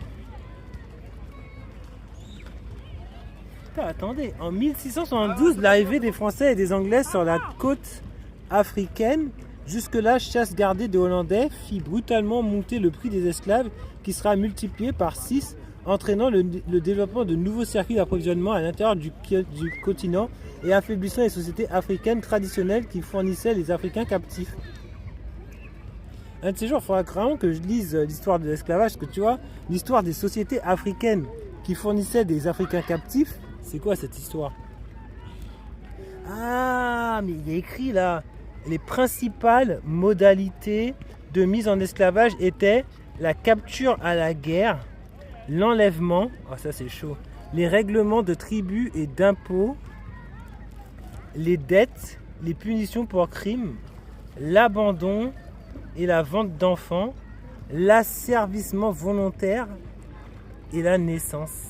Putain, attendez, en 1672, l'arrivée des Français et des Anglais sur la côte africaine, jusque-là chasse gardée des Hollandais, fit brutalement monter le prix des esclaves qui sera multiplié par 6, entraînant le développement de nouveaux circuits d'approvisionnement à l'intérieur du continent et affaiblissant les sociétés africaines traditionnelles qui fournissaient les Africains captifs. Un de ces jours, il faudra vraiment que je lise l'histoire de l'esclavage, parce que tu vois, l'histoire des sociétés africaines qui fournissaient des Africains captifs, c'est quoi cette histoire? Ah, mais il est écrit là. Les principales modalités de mise en esclavage étaient la capture à la guerre, l'enlèvement, oh ça c'est chaud, les règlements de tribus et d'impôts, les dettes, les punitions pour crimes, l'abandon et la vente d'enfants, l'asservissement volontaire et la naissance.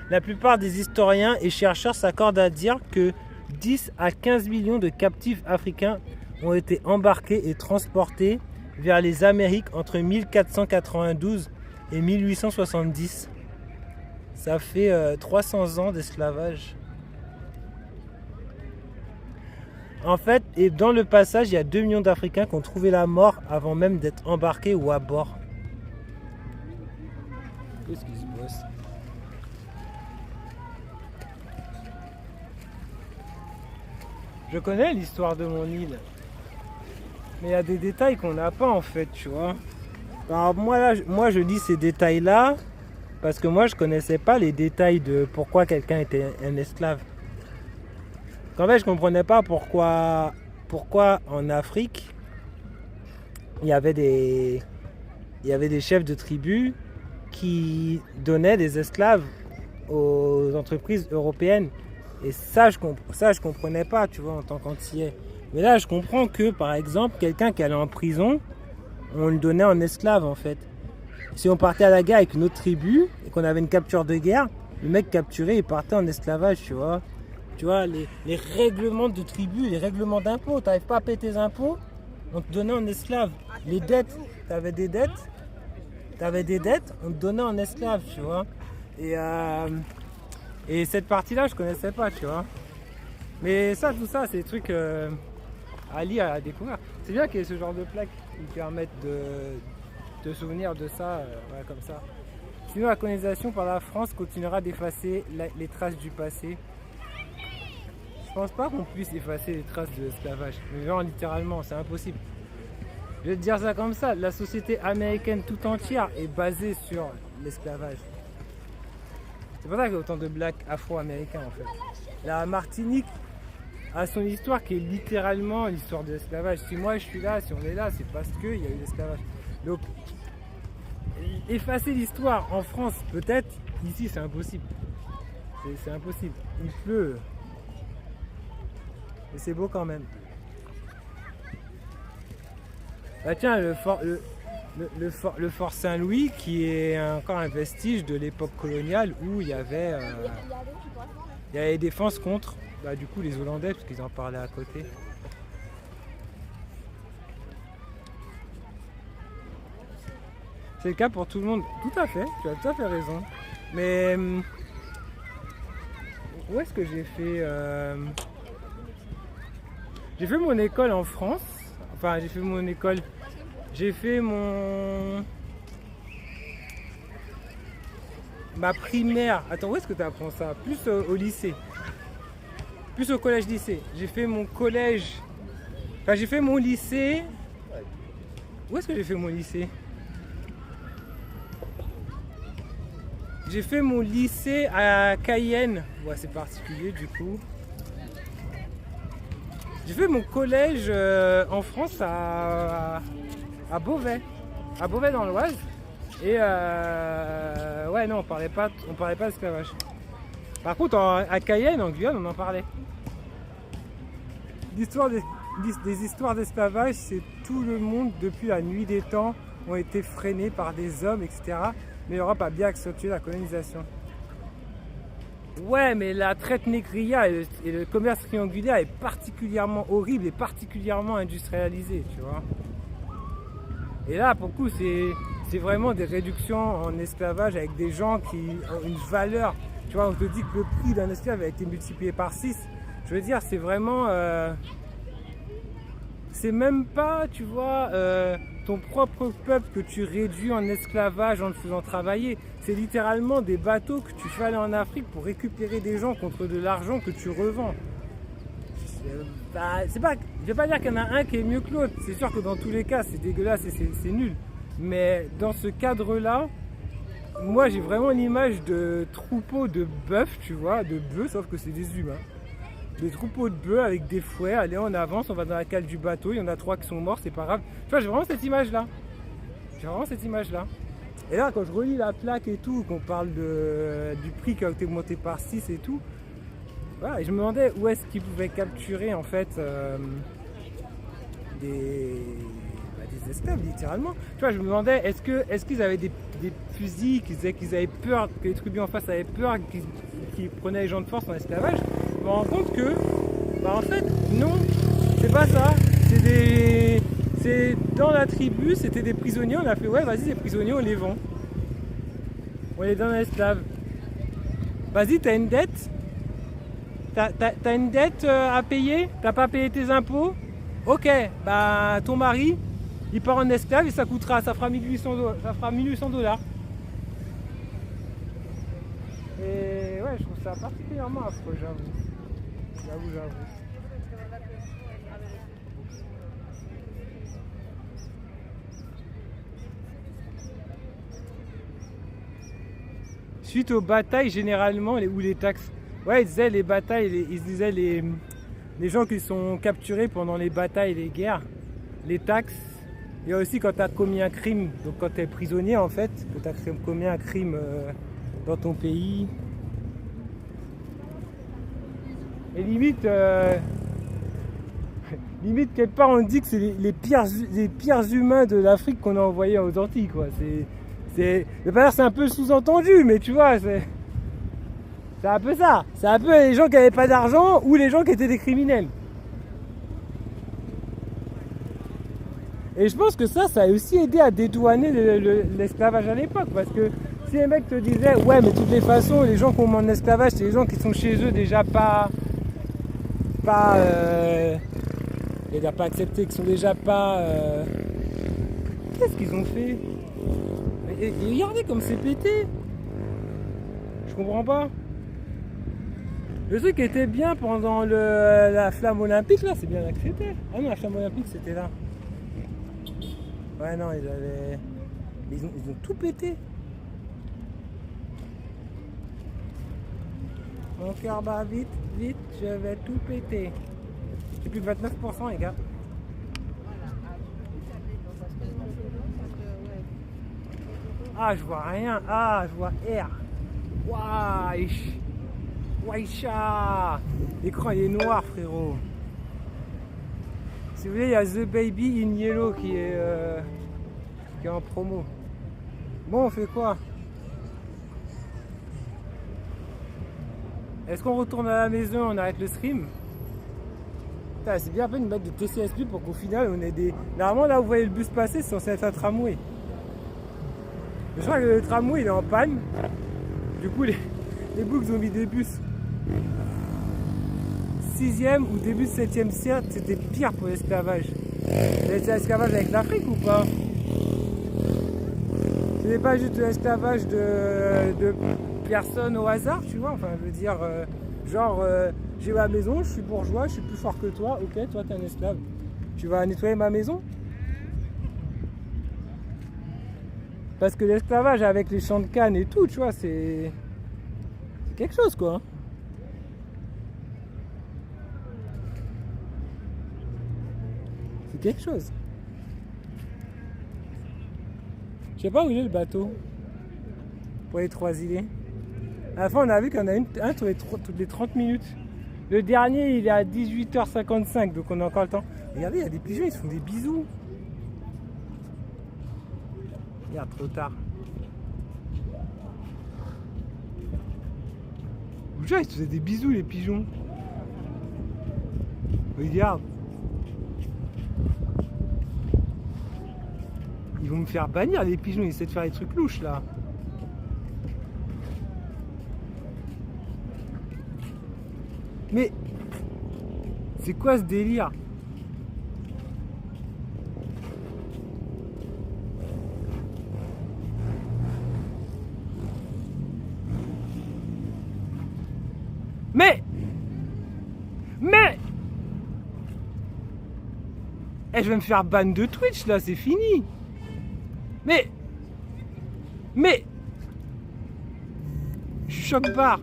La plupart des historiens et chercheurs s'accordent à dire que 10 à 15 millions de captifs africains ont été embarqués et transportés vers les Amériques entre 1492 et 1870. Ça fait 300 ans d'esclavage. En fait, et dans le passage, il y a 2 millions d'Africains qui ont trouvé la mort avant même d'être embarqués ou à bord. Qu'est-ce qui se passe ? Je connais l'histoire de mon île, mais il y a des détails qu'on n'a pas en fait, tu vois. Alors moi je dis ces détails-là parce que moi je connaissais pas les détails de pourquoi quelqu'un était un esclave. En fait, je comprenais pas pourquoi en Afrique il y avait des chefs de tribus qui donnaient des esclaves aux entreprises européennes. Et ça, je comprenais pas, tu vois, en tant qu'antillais. Mais là, je comprends que, par exemple, quelqu'un qui allait en prison, on le donnait en esclave, en fait. Si on partait à la guerre avec une autre tribu, et qu'on avait une capture de guerre, le mec capturé, il partait en esclavage, tu vois. Tu vois, les règlements de tribu, les règlements d'impôts, t'arrives pas à payer tes impôts, on te donnait en esclave. Les dettes, t'avais des dettes, on te donnait en esclave, tu vois. Et cette partie-là, je connaissais pas, tu vois. Mais ça, tout ça, c'est des trucs Ali a découvert. C'est bien qu'il y ait ce genre de plaques qui me permettent de te souvenir de ça, voilà, comme ça. Sinon, la colonisation par la France continuera d'effacer les traces du passé. Je pense pas qu'on puisse effacer les traces de l'esclavage. Mais genre, littéralement, c'est impossible. Je vais te dire ça comme ça, la société américaine tout entière est basée sur l'esclavage. C'est pour ça qu'il y a autant de blacks afro-américains en fait. La Martinique a son histoire qui est littéralement l'histoire de l'esclavage. Si moi je suis là, si on est là, c'est parce qu'il y a eu l'esclavage. Donc, effacer l'histoire en France, peut-être, ici c'est impossible. C'est impossible. Il pleut. Mais c'est beau quand même. Bah tiens, le fort Saint-Louis qui est encore un vestige de l'époque coloniale où il y avait défense contre du coup les Hollandais parce qu'ils en parlaient à côté. C'est le cas pour tout le monde. Tout à fait, tu as tout à fait raison. Mais où est-ce que j'ai fait J'ai fait mon école en France. Enfin, j'ai fait ma primaire. Attends, où est-ce que tu apprends ça? Plus au lycée. Plus au collège-lycée. J'ai fait mon collège. Enfin, j'ai fait mon lycée. Où est-ce que j'ai fait mon lycée? J'ai fait mon lycée à Cayenne. Ouais, c'est particulier du coup. J'ai fait mon collège en France à Beauvais. À Beauvais dans l'Oise. Et ouais, non, on parlait pas d'esclavage. Par contre, à Cayenne, en Guyane, on en parlait. L'histoire des histoires d'esclavage, c'est tout le monde depuis la nuit des temps ont été freinés par des hommes, etc. Mais l'Europe a bien accentué la colonisation. Ouais, mais la traite négrière et le commerce triangulaire est particulièrement horrible et particulièrement industrialisé, tu vois. Et là, pour le coup, c'est vraiment des réductions en esclavage avec des gens qui ont une valeur. Tu vois, on te dit que le prix d'un esclave a été multiplié par 6. Je veux dire, c'est vraiment... c'est même pas, tu vois, ton propre peuple que tu réduis en esclavage en le faisant travailler. C'est littéralement des bateaux que tu fais aller en Afrique pour récupérer des gens contre de l'argent que tu revends. Je vais pas dire qu'il y en a un qui est mieux que l'autre. C'est sûr que dans tous les cas, c'est dégueulasse et c'est nul. Mais dans ce cadre-là, moi j'ai vraiment l'image de troupeaux de bœufs, tu vois, de bœufs, sauf que c'est des humains. Des troupeaux de bœufs avec des fouets, allez on avance, on va dans la cale du bateau, il y en a 3 qui sont morts, c'est pas grave. Tu vois, j'ai vraiment cette image-là. Et là, quand je relis la plaque et tout, qu'on parle du prix qui a été augmenté par 6 et tout, voilà, et je me demandais où est-ce qu'ils pouvaient capturer en fait des esclaves littéralement. Tu vois, je me demandais est-ce qu'ils avaient des fusils, qu'ils avaient peur, que les tribus en face avaient peur, qu'ils prenaient les gens de force en esclavage. Je me rends compte que, bah en fait, non, c'est pas ça. C'est dans la tribu, c'était des prisonniers, on a fait ouais, vas-y, ces prisonniers, on les vend. On les donne à esclaves. Vas-y, t'as une dette? T'as une dette à payer? T'as pas payé tes impôts? Ok, bah ton mari, il part en esclave et ça fera 1800 $. Et ouais, je trouve ça particulièrement affreux, j'avoue. Suite aux batailles, généralement, ou les taxes. Ouais, ils disaient les batailles, ils disaient les gens qui sont capturés pendant les batailles et les guerres, les taxes. Il y a aussi quand tu as commis un crime, donc quand tu es prisonnier en fait, que tu as commis un crime dans ton pays. Et limite, quelque part on dit que c'est les pires humains de l'Afrique qu'on a envoyés aux Antilles, quoi. C'est un peu sous-entendu, mais tu vois, c'est un peu ça. C'est un peu les gens qui n'avaient pas d'argent ou les gens qui étaient des criminels. Et je pense que ça a aussi aidé à dédouaner l'esclavage à l'époque. Parce que si les mecs te disaient, ouais, mais de toutes les façons, les gens qui ont en esclavage, c'est les gens qui sont chez eux déjà pas acceptés, qui sont déjà pas... Qu'est-ce qu'ils ont fait? Et regardez comme c'est pété. Je comprends pas. Le truc qui était bien pendant la flamme olympique, là, c'est bien là que c'était. Ah non, la flamme olympique, c'était là. Ouais, non, ils ont tout pété. Mon cœur bat vite, je vais tout péter. J'ai plus de 29%, les gars. Ah, je vois rien. Ah, je vois R. Wesh. Weisha. L'écran, il est noir, frérot. Si vous voulez, il y a The Baby in Yellow qui est en promo. Bon, on fait quoi? Est-ce qu'on retourne à la maison, on arrête le stream? Putain, c'est bien à peine de mettre des TCSP pour qu'au final on ait des... Normalement là où vous voyez le bus passer, c'est censé être un tramway. Je crois que le tramway il est en panne. Du coup les boucs ont mis des bus 6e ou début 7e siècle, c'était pire pour l'esclavage. C'est l'esclavage avec l'Afrique ou pas? C'était pas juste l'esclavage de personnes au hasard, tu vois. Enfin, je veux dire, genre, j'ai ma maison, je suis bourgeois, je suis plus fort que toi, ok, toi t'es un esclave. Tu vas nettoyer ma maison? Parce que l'esclavage avec les champs de canne et tout, tu vois, c'est quelque chose quoi. C'est quelque chose. Je sais pas où il est le bateau pour les 3 îlets. À la fin, on a vu qu'il y en a un toutes les 30 minutes. Le dernier, il est à 18h55, donc on a encore le temps. Regardez, il y a des pigeons, ils se font des bisous. Regarde, trop tard. Déjà, ils se faisaient des bisous, les pigeons. Regarde. Ils vont me faire bannir, les pigeons, ils essaient de faire des trucs louches, là. Mais c'est quoi ce délire? Mais je vais me faire ban de Twitch là, c'est fini. Mais je suis choc-barre.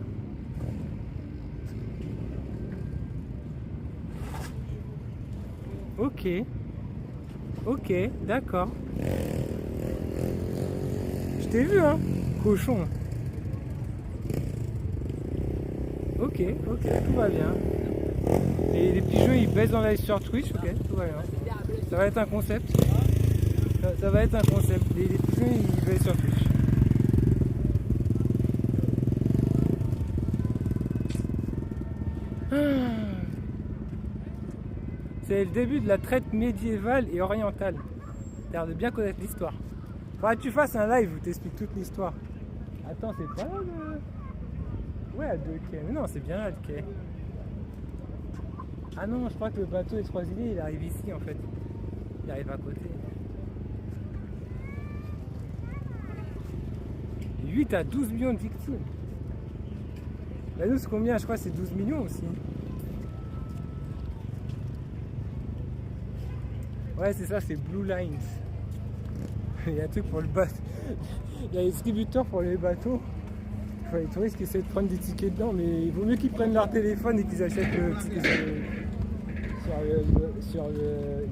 Ok, d'accord. Je t'ai vu, hein, cochon. Ok, tout va bien. Et les pigeons, ils baissent dans la live sur Twitch, ok, tout va bien. Ça va être un concept. Ça va être un concept. Les pigeons, ils baissent sur Twitch. C'est le début de la traite médiévale et orientale. T'as l'air de bien connaître l'histoire. Faudrait que tu fasses un live où t'expliques toute l'histoire. Attends, c'est pas là le... Ouais, à 2 quais. Mais non, c'est bien là le quai. Ah non, je crois que le bateau des 3 îlets, il arrive ici en fait. Il arrive à côté. 8 à 12 millions de victimes. Bah nous, c'est combien? Je crois que c'est 12 millions aussi. Ouais, c'est ça, c'est Blue Lines. Il y a un truc pour le bateau. Il y a des distributeurs pour les bateaux. Il faut les touristes qui essaient de prendre des tickets dedans, mais il vaut mieux qu'ils prennent leur téléphone et qu'ils achètent le ticket sur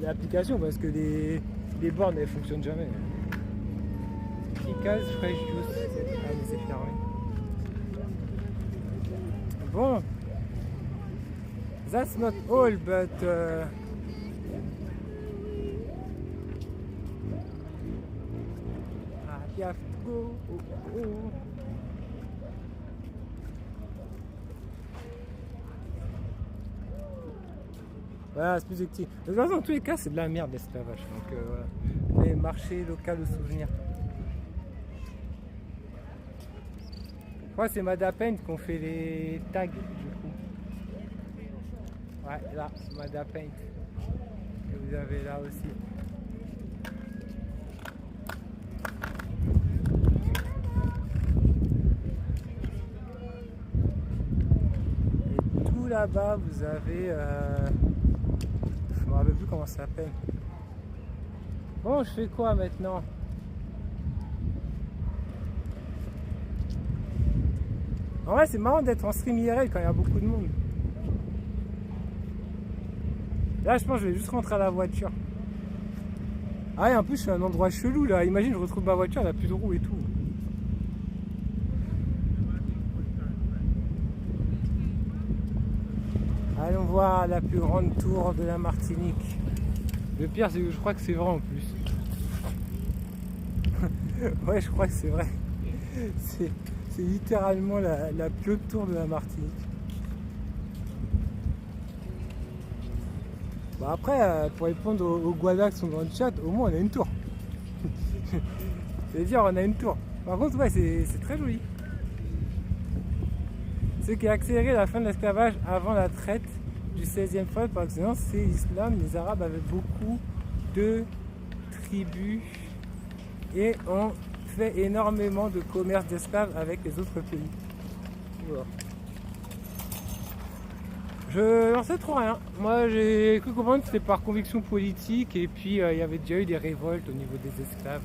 l'application parce que les bornes elles fonctionnent jamais. Kikaz Fresh Juice. Ah, mais c'est fermé. Bon. That's not all, but. You have to go. Voilà, c'est plus actif. De toute façon, dans tous les cas, c'est de la merde l'esclavage. Donc voilà. Les marchés locaux de souvenirs. Je crois que c'est Madapaint qu'on fait les tags du coup. Ouais, là, Madapaint. Et vous avez là aussi. Là-bas vous avez je me rappelle plus comment ça s'appelle. Bon, je fais quoi maintenant? En vrai c'est marrant d'être en stream IRL quand il y a beaucoup de monde. Là je pense que je vais juste rentrer à la voiture. Ah et en plus je suis à un endroit chelou là, imagine je retrouve ma voiture, elle a plus de roues et tout. Allons voir la plus grande tour de la Martinique. Le pire, c'est que je crois que c'est vrai en plus. Ouais, je crois que c'est vrai. C'est littéralement la plus haute tour de la Martinique. Bon après, pour répondre aux Guadax qui sont dans le chat, au moins on a une tour. C'est-à-dire on a une tour. Par contre, ouais, c'est très joli. Ce qui a accéléré la fin de l'esclavage avant la traite du 16e siècle par excellence, c'est l'islam. Les Arabes avaient beaucoup de tribus et ont fait énormément de commerce d'esclaves avec les autres pays. Voilà. Je n'en sais trop rien. Moi, j'ai cru comprendre que c'était par conviction politique et puis il y avait déjà eu des révoltes au niveau des esclaves.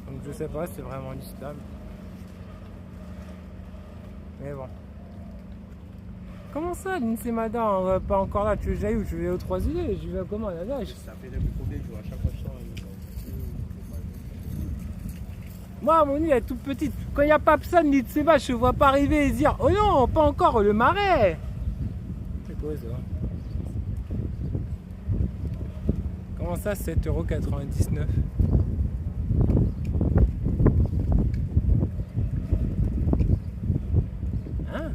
Donc je sais pas si c'est vraiment l'islam. Mais bon. Comment ça, l'Insemada, on va pas encore là? Tu veux que j'aille où? Je vais aux Trois Îlets, j'y vais comment, à la nage? Ça fait depuis combien de jours? À chaque fois que je sors, Moi, mon île, elle est toute petite. Quand il n'y a pas Psan ni Tseba, je ne vois pas arriver et dire oh non, pas encore le marais. C'est quoi ça? Comment ça, 7,99 €? Hein?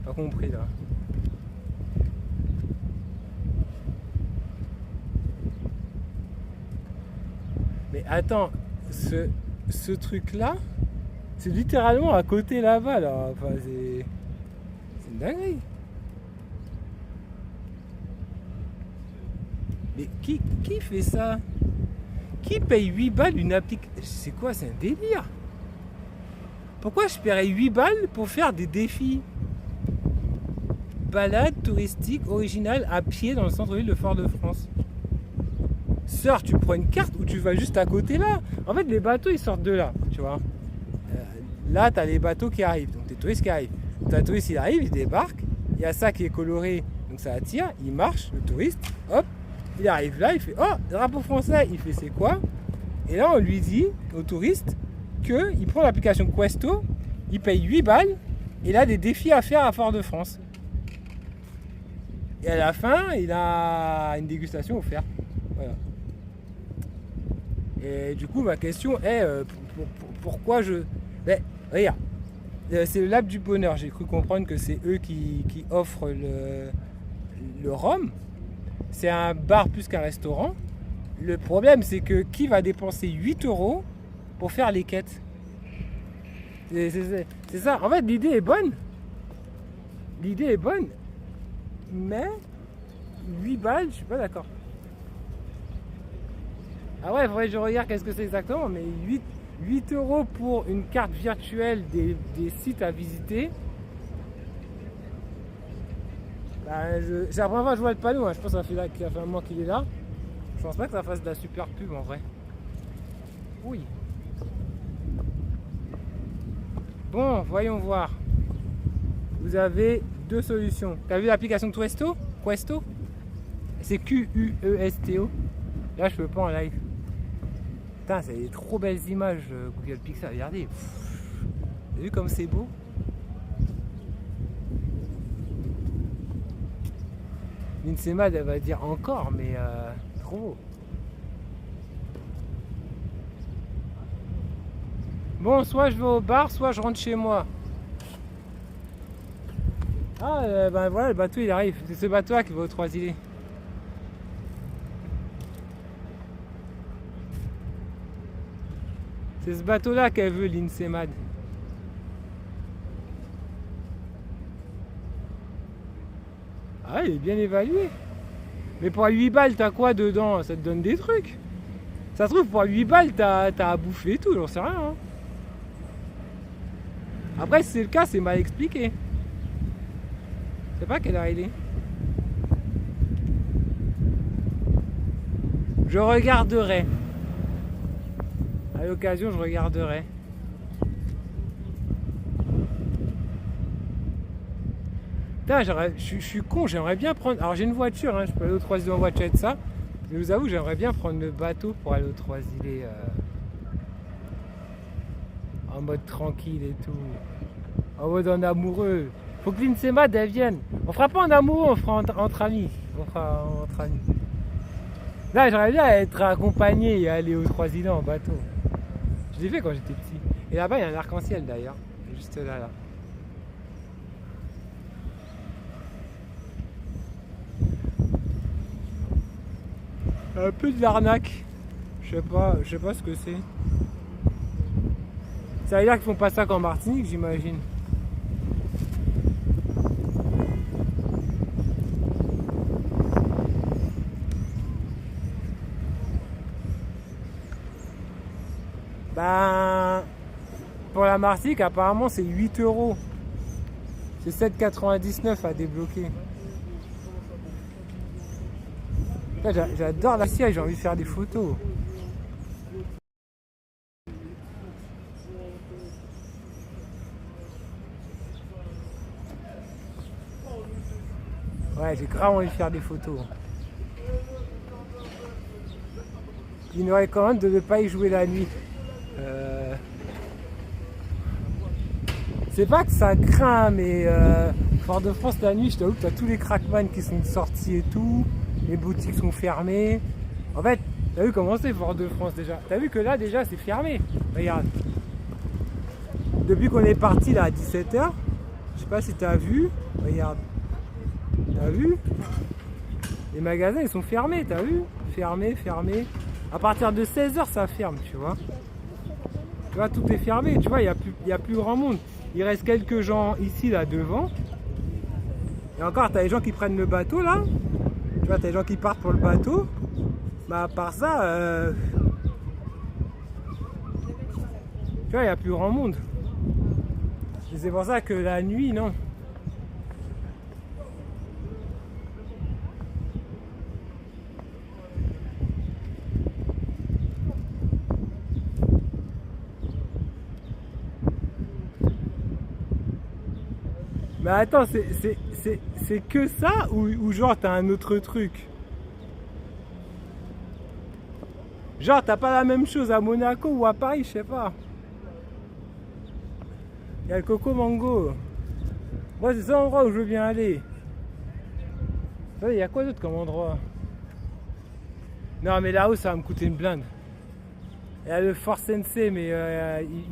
Pas compris là. Mais attends, ce truc là, c'est littéralement à côté là-bas là. Enfin, c'est une dinguerie. Mais qui fait ça? Qui paye 8 balles une application? C'est quoi? C'est un délire. Pourquoi je paierais 8 balles pour faire des défis? Balade touristique originale à pied dans le centre-ville de Fort-de-France. Sœur, tu prends une carte ou tu vas juste à côté là? En fait, les bateaux ils sortent de là, tu vois. Là, tu as les bateaux qui arrivent, donc des touristes qui arrivent. Un touriste il arrive, il débarque, il y a ça qui est coloré, donc ça attire, il marche, le touriste, hop, il arrive là, il fait oh, drapeau français, il fait c'est quoi? Et là, on lui dit au touriste qu'il prend l'application Questo, il paye 8 balles, et il a des défis à faire à Fort-de-France. Et à la fin, il a une dégustation offerte. Voilà. Et du coup, ma question est pourquoi je. Mais regarde, c'est le Lab du Bonheur. J'ai cru comprendre que c'est eux qui offrent le rhum. C'est un bar plus qu'un restaurant. Le problème, c'est que qui va dépenser 8 € pour faire les quêtes? C'est ça. En fait, l'idée est bonne. L'idée est bonne. Mais 8 balles, je suis pas d'accord. Ah ouais, il faudrait que je regarde qu'est-ce que c'est exactement, mais 8 € pour une carte virtuelle des sites à visiter. Bah, c'est la première fois que je vois le panneau, hein. Je pense que ça fait un mois qu'il est là. Je pense pas que ça fasse de la super pub en vrai. Oui. Bon, voyons voir. Vous avez deux solutions. T'as vu l'application Questo? C'est Questo. Là, je peux pas en live. Putain, c'est des trop belles images Google Pixel. Regardez. Vous avez vu comme c'est beau? L'Insemad, elle va dire encore, mais trop beau. Bon, soit je vais au bar, soit je rentre chez moi. Ah, ben voilà, le bateau il arrive. C'est ce bateau-là qui va aux Trois Îlets. C'est ce bateau-là qu'elle veut, l'Insemad. Ah, il est bien évalué. Mais pour 8 balles, t'as quoi dedans? Ça te donne des trucs. Ça se trouve, pour 8 balles, t'as à bouffer et tout, j'en sais rien. Hein. Après, si c'est le cas, c'est mal expliqué. Je sais pas quelle heure il est. Je regarderai. À l'occasion, je regarderai. Putain, je suis con, j'aimerais bien prendre. Alors j'ai une voiture, hein, je peux aller aux Trois Îlets en voiture et tout ça. Mais je vous avoue, j'aimerais bien prendre le bateau pour aller aux Trois Îlets en mode tranquille et tout. En mode en amoureux. Faut que l'Insemad elle vienne. On fera pas en amoureux, on fera entre amis. On fera entre amis. Là, j'aimerais bien être accompagné et aller aux Trois Îlets en bateau. Je l'ai fait quand j'étais petit. Et là-bas, il y a un arc-en-ciel d'ailleurs. Juste là. Un peu de l'arnaque. Je sais pas ce que c'est. Ça veut dire qu'ils font pas ça qu'en Martinique, j'imagine. Ben, pour la Martinique, apparemment, c'est 8 €. C'est 7,99 à débloquer. Là, j'adore la CIA, j'ai envie de faire des photos. Ouais, j'ai grave envie de faire des photos. Il nous recommande de ne pas y jouer la nuit. C'est pas que ça craint, mais Fort-de-France la nuit, je t'avoue que t'as tous les crackman qui sont sortis et tout. Les boutiques sont fermées. En fait, t'as vu comment c'est Fort-de-France déjà? T'as vu que là déjà c'est fermé. Regarde. Depuis qu'on est parti là à 17h, je sais pas si t'as vu. Regarde. T'as vu? Les magasins ils sont fermés, t'as vu? Fermés. À partir de 16h ça ferme, tu vois. Tu vois, tout est fermé, tu vois, il y a plus grand monde. Il reste quelques gens ici là devant. Et encore, t'as les gens qui prennent le bateau là. Tu vois, t'as les gens qui partent pour le bateau. Bah à part ça, tu vois, il n'y a plus grand monde. Et c'est pour ça que la nuit, non. Mais attends, c'est que ça ou genre t'as un autre truc? Genre t'as pas la même chose à Monaco ou à Paris, je sais pas. Il y a le Coco Mango. Moi c'est ça l'endroit où je veux bien aller. Il y a quoi d'autre comme endroit? Non mais là-haut ça va me coûter une blinde. Il y a le Force Sensei mais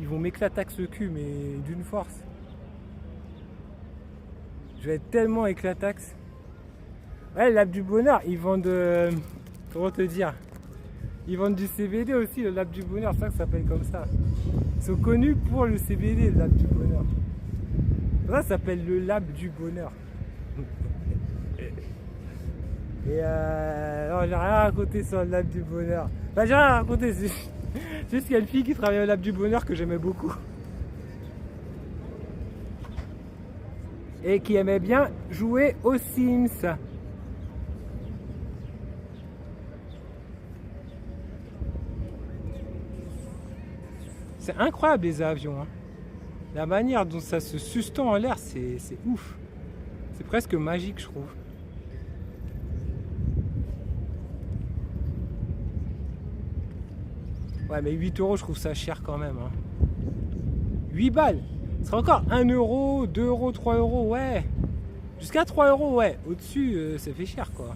ils vont m'éclataxer le cul mais d'une force. Je vais être tellement éclataxe. Ouais, le Lab du Bonheur, ils vendent... comment te dire? Ils vendent du CBD aussi, le Lab du Bonheur, c'est ça que ça s'appelle comme ça. Ils sont connus pour le CBD, le Lab du Bonheur. Ça s'appelle le Lab du Bonheur. Et non, j'ai rien à raconter sur le Lab du Bonheur. Enfin, j'ai rien à raconter, c'est juste qu'il y a une fille qui travaille au Lab du Bonheur que j'aimais beaucoup. Et qui aimait bien jouer aux Sims. C'est incroyable les avions. Hein. La manière dont ça se suspend en l'air, c'est ouf. C'est presque magique, je trouve. Ouais, mais 8 euros, je trouve ça cher quand même. Hein. 8 balles. Ce sera encore 1 euro, 2 euros, 3 euros, ouais. Jusqu'à 3 euros, ouais. Au-dessus, ça fait cher, quoi.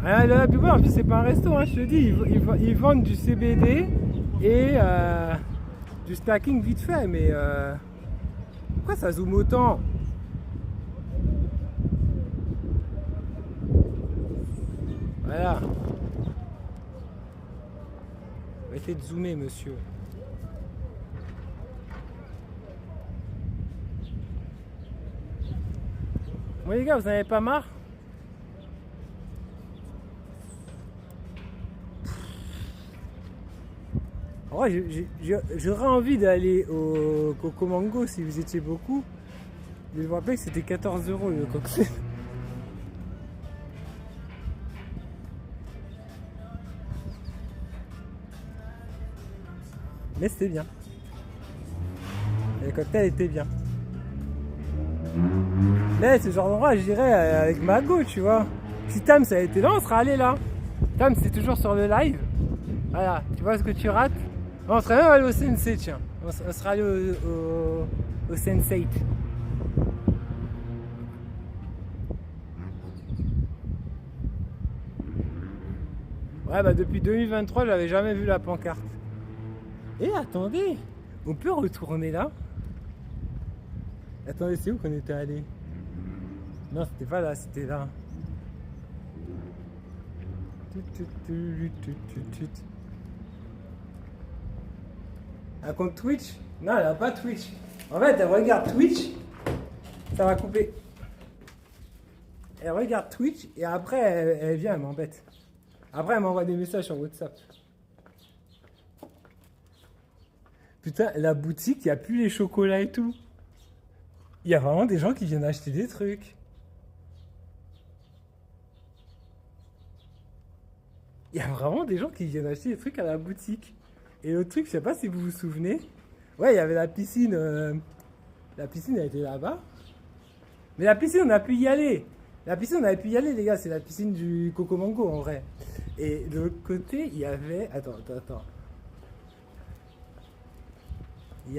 Ah, là, en plus, c'est pas un resto, hein, je te dis. Ils vendent du CBD et du snacking vite fait, mais pourquoi ça zoome autant? Voilà. Arrêtez de zoomer, monsieur. Bon les gars, vous en avez pas marre? En vrai, j'aurais envie d'aller au Coco Mango si vous étiez beaucoup. Mais je me rappelle que c'était 14 euros le cocktail. Mais c'était bien. Le cocktail était bien. Mais ce genre d'endroit, j'irais avec Mago, tu vois. Si Tam ça a été là, on sera allé là. Tam, c'est toujours sur le live. Voilà, tu vois ce que tu rates. On serait même allé au Sensei, tiens. On serait allé au Sensei. Ouais, bah depuis 2023, j'avais jamais vu la pancarte. Et attendez, on peut retourner là? Attendez, c'est où qu'on était allé? Non, c'était pas là, c'était là. Un compte Twitch? Non, elle a pas Twitch. En fait, elle regarde Twitch, ça va couper. Elle regarde Twitch et après, elle vient, elle m'embête. Après, elle m'envoie des messages sur WhatsApp. Putain, la boutique, il n'y a plus les chocolats et tout. Il y a vraiment des gens qui viennent acheter des trucs. Il y a vraiment des gens qui viennent acheter des trucs à la boutique. Et l'autre truc, je sais pas si vous vous souvenez. Ouais, il y avait la piscine. La piscine, elle était là-bas. Mais la piscine, on a pu y aller. La piscine, on avait pu y aller, les gars. C'est la piscine du Coco Mango, en vrai. Et de l'autre côté, il y avait... Attends. Il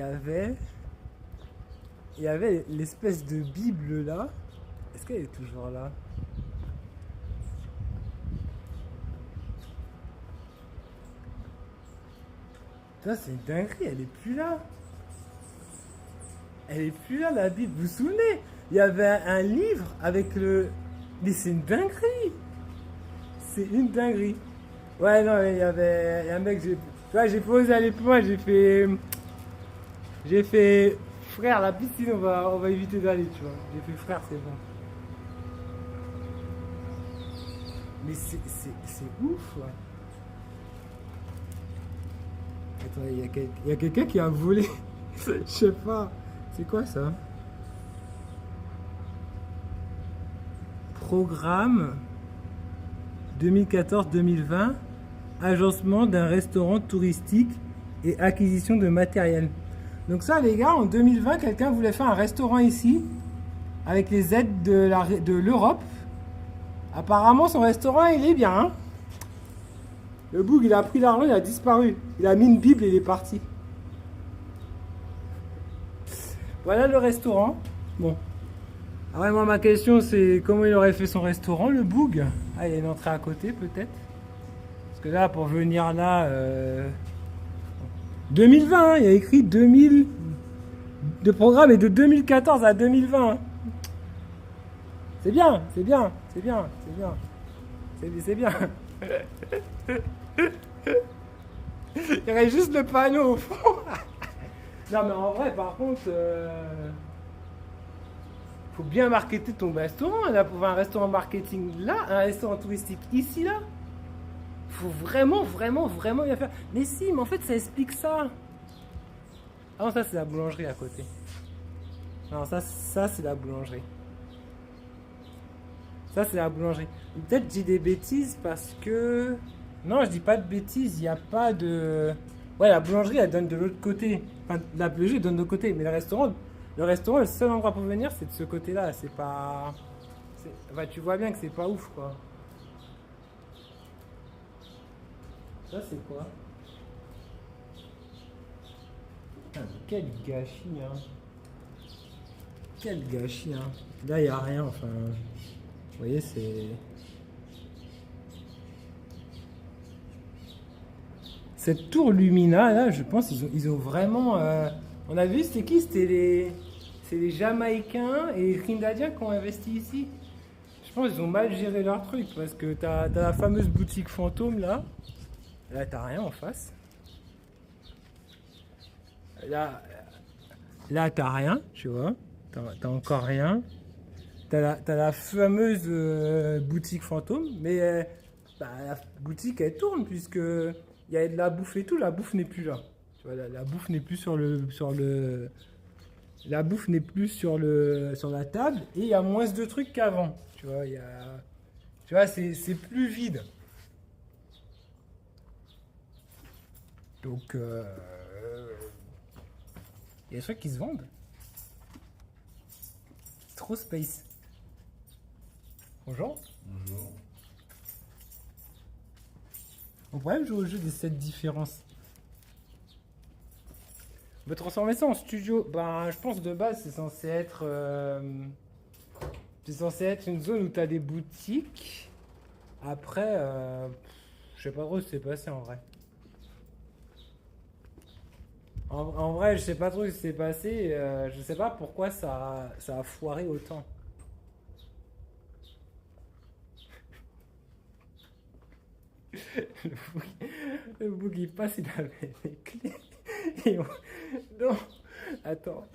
y avait l'espèce de Bible, là. Est-ce qu'elle est toujours là? Putain, c'est une dinguerie, elle est plus là. Elle est plus là, la Bible. Vous vous souvenez? Il y avait un livre avec le... Mais c'est une dinguerie. C'est une dinguerie. Ouais, non, il y avait un mec... Tu vois, j'ai posé aller plus loin, j'ai fait... Frère, la piscine, on va éviter d'aller, tu vois. J'ai fait frère, c'est bon. Mais c'est ouf, ouais. Attends, il y a quelqu'un qui a volé. Je sais pas. C'est quoi ça? Programme 2014-2020. Agencement d'un restaurant touristique et acquisition de matériel. Donc ça, les gars, en 2020, quelqu'un voulait faire un restaurant ici avec les aides de l'Europe. Apparemment, son restaurant, il est bien. Hein, le boug, il a pris l'argent, il a disparu. Il a mis une Bible et il est parti. Voilà le restaurant. Bon. Ah ouais, moi, ma question, c'est comment il aurait fait son restaurant, le boug? Ah, il y a une entrée à côté, peut-être. Parce que là, pour venir là... 2020, hein, il y a écrit 2000. Le programme est de 2014 à 2020. Hein. C'est bien. Il y aurait juste le panneau au fond. Non, mais en vrai, par contre, faut bien marketer ton restaurant. Là, pour un restaurant marketing là, un restaurant touristique ici, là. Faut vraiment bien faire. Mais si, mais en fait, ça explique ça. Ah non, ça, c'est la boulangerie à côté. Non, ça c'est la boulangerie. Ça, c'est la boulangerie. Peut-être que je dis des bêtises parce que... Non, je dis pas de bêtises. Il n'y a pas de... Ouais, la boulangerie, elle donne de l'autre côté. Enfin, la boulangerie donne de l'autre côté. Mais le restaurant, le seul endroit pour venir, c'est de ce côté-là. C'est pas... Enfin, tu vois bien que c'est pas ouf, quoi. Ça, c'est quoi? Putain, mais quel gâchis, hein. Quel gâchis, hein. Là, il n'y a rien, enfin... Vous voyez, c'est... Cette tour Lumina, là, je pense ils ont vraiment... On a vu, c'était qui? C'est les Jamaïcains et les Trinidadiens qui ont investi ici. Je pense qu'ils ont mal géré leur truc, parce que t'as la fameuse boutique fantôme, là. Là, t'as rien en face. Là, t'as rien, tu vois. T'as encore rien. T'as la fameuse boutique fantôme, mais la boutique, elle tourne, puisque il y a de la bouffe et tout. La bouffe n'est plus là. Tu vois, la bouffe n'est plus sur la bouffe n'est plus sur la table, et il y a moins de trucs qu'avant. Tu vois, tu vois, c'est plus vide. Donc, il y a des trucs qui se vendent. Trop space. Bonjour. Bonjour. On pourrait même jouer au jeu des 7 différences. On peut transformer ça en studio. Ben, je pense de base, c'est censé être une zone où tu as des boutiques. Après, je sais pas trop ce qui s'est passé en vrai. En vrai, je sais pas trop ce qui s'est passé. Je sais pas pourquoi ça a foiré autant. Le bouc il passe, il avait les clés. Non, attends.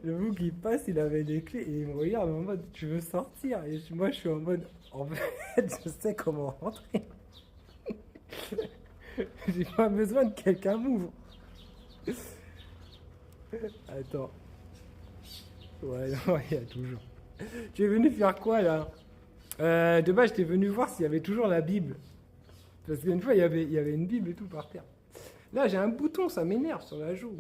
Le bouc il passe, il avait les clés et il me regarde en mode tu veux sortir? Et moi je suis en mode en fait je sais comment rentrer. J'ai pas besoin de quelqu'un m'ouvre. Attends. Ouais, non, il y a toujours. Tu es venu faire quoi là? De base, j'étais venu voir s'il y avait toujours la Bible. Parce qu'une fois, il y avait une Bible et tout par terre. Là, j'ai un bouton, ça m'énerve sur la joue.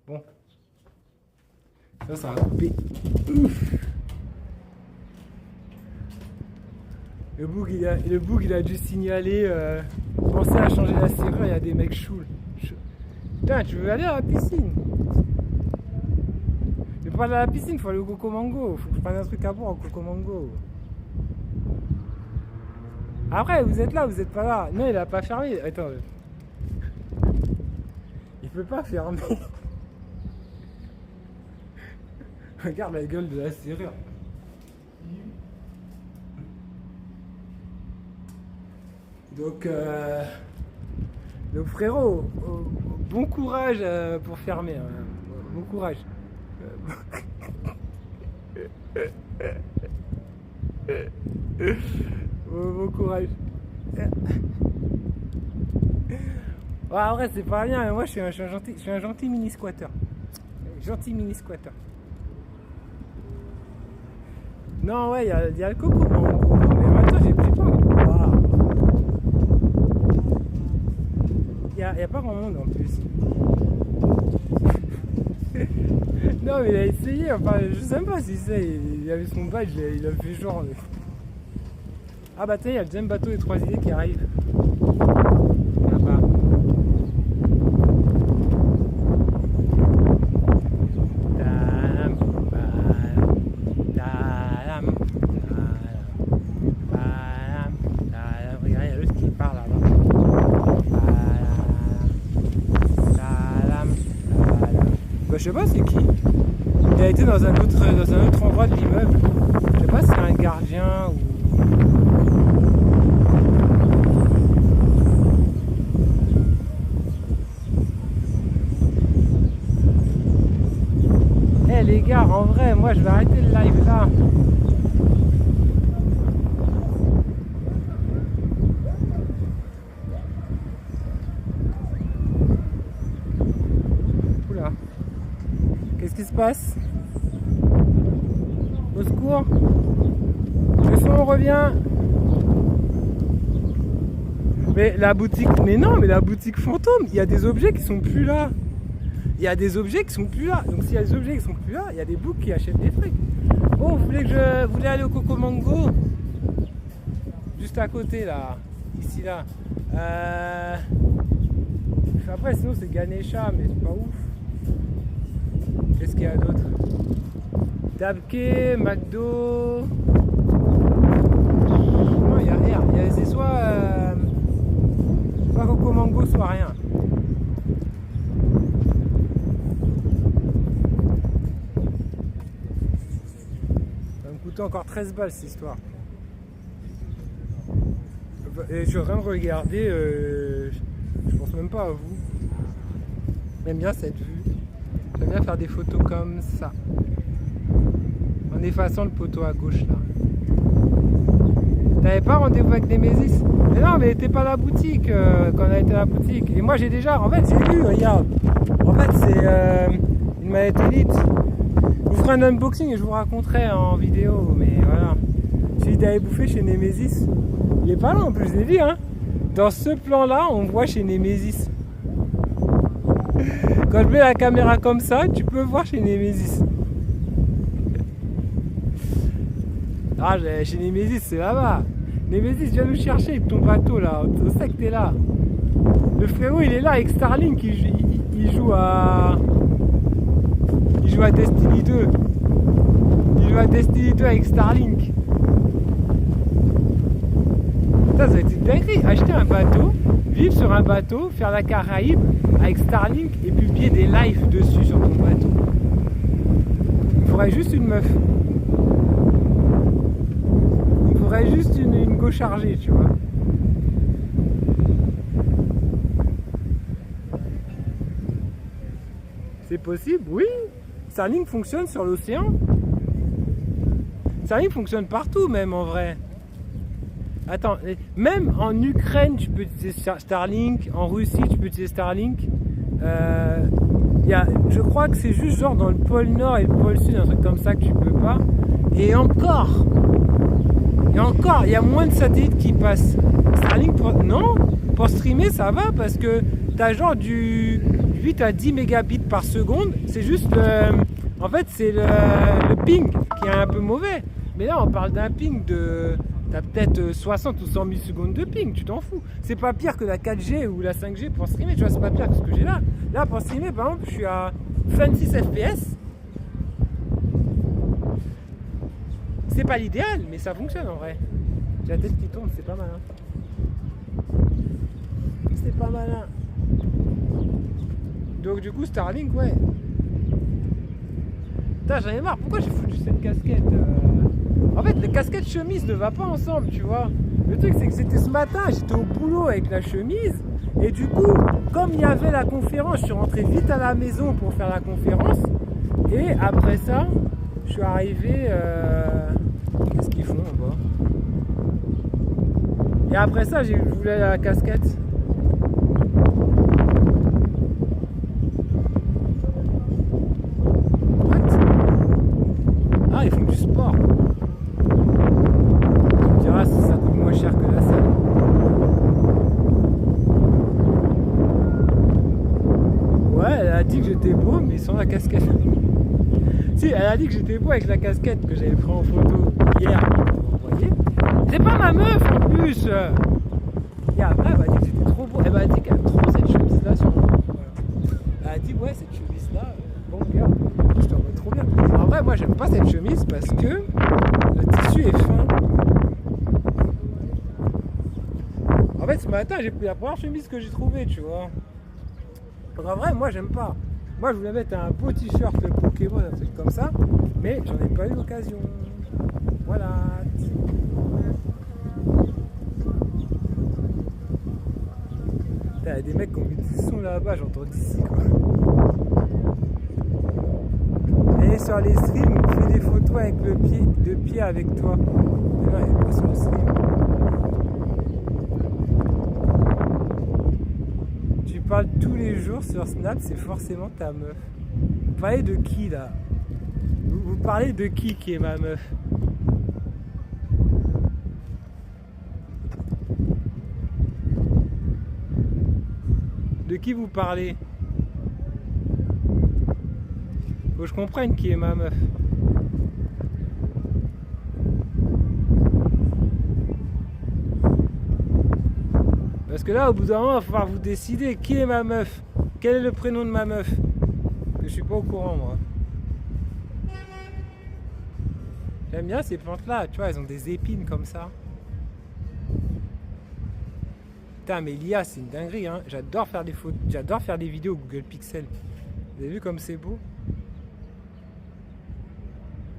Bon. Ça va couper. Ouf. Le boug, il a dû signaler. Pensez à changer la serrure, il y a des mecs chouls. Putain, tu veux aller à la piscine? Mais pour aller à la piscine, faut aller au Coco Mango. Faut que je prenne un truc à boire au Coco Mango. Après, vous êtes là, vous êtes pas là. Non, il a pas fermé. Attends. Il peut pas fermer. Regarde la gueule de la serrure. Donc frérot, bon courage pour fermer. Bon courage. Bon courage. Ouais, en vrai, c'est pas rien. Moi, je suis un gentil mini squatter. Gentil mini squatter. Non, ouais, il y a le Coco Mango. Mais en même temps, j'ai pas envie de boire. Il y a pas grand monde en plus. Non, mais il a essayé. Enfin, je sais même pas si c'est. Il avait son badge, il a fait genre. Ah bah tiens, il y a le deuxième bateau des 3 idées qui arrive. Là-bas. Regarde, il y a l'autre qui parle là-bas. Bah, je sais pas c'est qui. Il a été dans un autre endroit de l'immeuble. Je sais pas si c'est un gardien ou. Eh les gars, en vrai, moi je vais arrêter le live là. Oula. Qu'est-ce qui se passe? Au secours? Le son revient. Mais la boutique. Mais non, mais la boutique fantôme, il y a des objets qui sont plus là. Il y a des objets qui sont plus là. Donc s'il y a des objets qui sont plus là, il y a des boucs qui achètent des trucs. Oh, vous voulez aller au Coco Mango? Juste à côté là. Ici là. Après sinon c'est Ganesha, mais c'est pas ouf. Qu'est-ce qu'il y a d'autre? Dabke, McDo. Non, il y a rien. C'est soit Coco Mango, soit rien. Ça va me coûter encore 13 balles cette histoire. Et je suis en train de regarder, je pense même pas à vous. J'aime bien cette vue. J'aime bien faire des photos comme ça. En effaçant le poteau à gauche là. T'avais pas rendez-vous avec Nemesis? Mais non, mais t'es pas à la boutique quand on a été à la boutique. Et moi j'ai déjà, en fait j'ai lu, regarde. En fait c'est une manette Elite. Je vous ferai un unboxing et je vous raconterai en vidéo. Mais voilà. Celui d'aller bouffer chez Nemesis. Il est pas là en plus, j'ai dit hein. Dans ce plan là, on voit chez Nemesis. Quand je mets la caméra comme ça, tu peux voir chez Nemesis. Ah, chez Nemesis, c'est là-bas. Nemesis, viens nous chercher avec ton bateau là. On sait que t'es là. Le frérot, il est là avec Starlink. Il joue à Destiny 2. Il joue à Destiny 2 avec Starlink. Ça va être une dinguerie. Acheter un bateau, vivre sur un bateau, faire la Caraïbe avec Starlink et publier des lives dessus sur ton bateau. Il faudrait juste une meuf. Il faudrait juste une go chargée, tu vois. C'est possible, oui. Starlink fonctionne sur l'océan. Starlink fonctionne partout même en vrai. Attends, même en Ukraine, tu peux utiliser Starlink. En Russie, tu peux utiliser Starlink. Je crois que c'est juste genre dans le pôle Nord et le pôle Sud, un truc comme ça que tu peux pas. Et encore, il y a moins de satellites qui passent. Starlink, pour streamer, ça va parce que t'as genre du 8 à 10 mégabits par seconde. C'est juste en fait, c'est le ping qui est un peu mauvais. Mais là, on parle d'un ping de... T'as peut-être 60 ou 100 millisecondes de ping, tu t'en fous. C'est pas pire que la 4G ou la 5G pour streamer, tu vois, c'est pas pire que ce que j'ai là. Là, pour streamer, par exemple, je suis à 26 FPS. C'est pas l'idéal, mais ça fonctionne en vrai. J'ai la tête qui tourne, c'est pas malin. C'est pas malin. Donc du coup, Starlink, ouais. Putain, j'en ai marre, pourquoi j'ai foutu cette casquette En fait, la casquette chemise ne va pas ensemble, tu vois. Le truc, c'est que c'était ce matin, j'étais au boulot avec la chemise. Et du coup, comme il y avait la conférence, je suis rentré vite à la maison pour faire la conférence. Et après ça, je suis arrivé... Qu'est-ce qu'ils font en bas? Et après ça, je voulais la casquette. What? Ah, ils font du sport. Tu me diras si ça coûte moins cher que la salle. Ouais, elle a dit que j'étais beau, mais sans la casquette. Si, elle a dit que j'étais beau avec la casquette que j'avais pris en photo hier. Vous voyez? C'est pas ma meuf en plus! Et après, elle m'a dit que j'étais trop beau. Elle m'a dit qu'elle aime trop cette chemise là sur moi. Voilà. Elle a dit, ouais, cette chemise là, bon gars, je te vois trop bien. En vrai, moi j'aime pas cette chemise parce que le tissu est fin. En fait, ce matin, j'ai pris la première chemise que j'ai trouvée, tu vois. Donc en vrai, moi j'aime pas. Moi je voulais mettre un beau t-shirt Pokémon, un truc comme ça, mais j'en ai pas eu l'occasion. Voilà. Il y a des mecs qui ont mis du son là-bas, j'entends d'ici quoi. Et sur les streams, fais des photos avec le pied avec toi. Mais non, il n'y a pas sur le stream. Tu parles tous les jours sur Snap, c'est forcément ta meuf. Vous parlez de qui là? Vous parlez de qui est ma meuf? De qui vous parlez? Faut que je comprenne qui est ma meuf. Parce que là, au bout d'un moment, il va falloir vous décider qui est ma meuf. Quel est le prénom de ma meuf? Que je suis pas au courant, moi. J'aime bien ces plantes-là, tu vois, elles ont des épines comme ça. Putain, mais l'IA, c'est une dinguerie, hein. J'adore faire des photos, j'adore faire des vidéos Google Pixel. Vous avez vu comme c'est beau?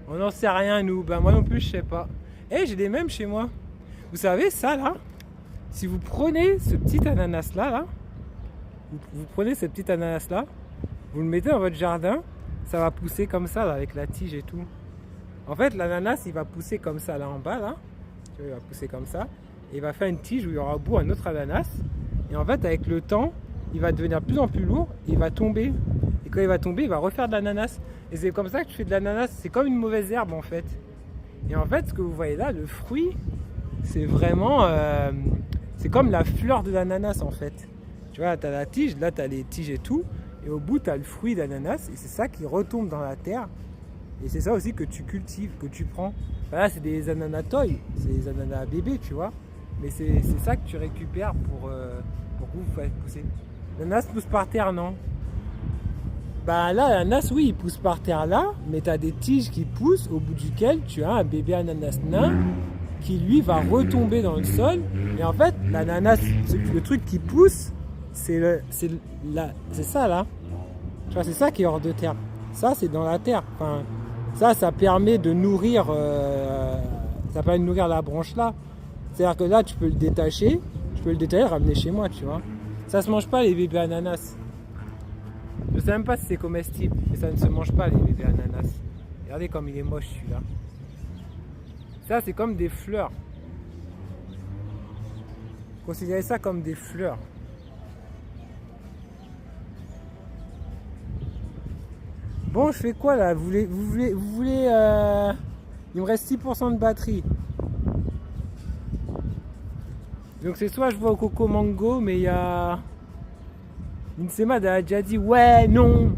On n'en sait rien, nous. Ben, moi non plus, je sais pas. Eh, j'ai des mèmes chez moi. Vous savez, ça, là, si vous prenez ce petit ananas-là, là, vous prenez ce petit ananas-là, vous le mettez dans votre jardin, ça va pousser comme ça, là, avec la tige et tout. En fait, l'ananas, il va pousser comme ça, là, en bas, là. Tu vois, il va pousser comme ça. Et il va faire une tige où il y aura au bout un autre ananas. Et en fait, avec le temps, il va devenir de plus en plus lourd et il va tomber. Et quand il va tomber, il va refaire de l'ananas. Et c'est comme ça que tu fais de l'ananas. C'est comme une mauvaise herbe, en fait. Et en fait, ce que vous voyez là, le fruit, c'est vraiment... c'est comme la fleur de l'ananas, en fait. Tu vois, tu as la tige, là, tu as les tiges et tout. Et au bout, tu as le fruit d'ananas. Et c'est ça qui retombe dans la terre. Et c'est ça aussi que tu cultives, que tu prends. Enfin, là, c'est des ananas toy. C'est des ananas bébés, tu vois. Mais c'est ça que tu récupères pour que vous fassiez pousser. L'ananas pousse par terre, non? Bah là, l'ananas, oui, il pousse par terre là, mais tu as des tiges qui poussent au bout duquel tu as un bébé ananas nain qui lui va retomber dans le sol. Et en fait, l'ananas, le truc qui pousse, c'est ça là. Tu vois, c'est ça qui est hors de terre. Ça, c'est dans la terre. Enfin, ça permet de nourrir, ça permet de nourrir la branche là. C'est-à-dire que là, tu peux le détacher, le ramener chez moi, tu vois. Ça se mange pas les bébés ananas. Je sais même pas si c'est comestible, mais ça ne se mange pas les bébés ananas. Regardez comme il est moche celui-là. Ça, c'est comme des fleurs. Considérez ça comme des fleurs. Bon, je fais quoi là? Vous voulez il me reste 6% de batterie. Donc c'est soit je vois au coco mango, mais il y a... Insemad a déjà dit ouais, non.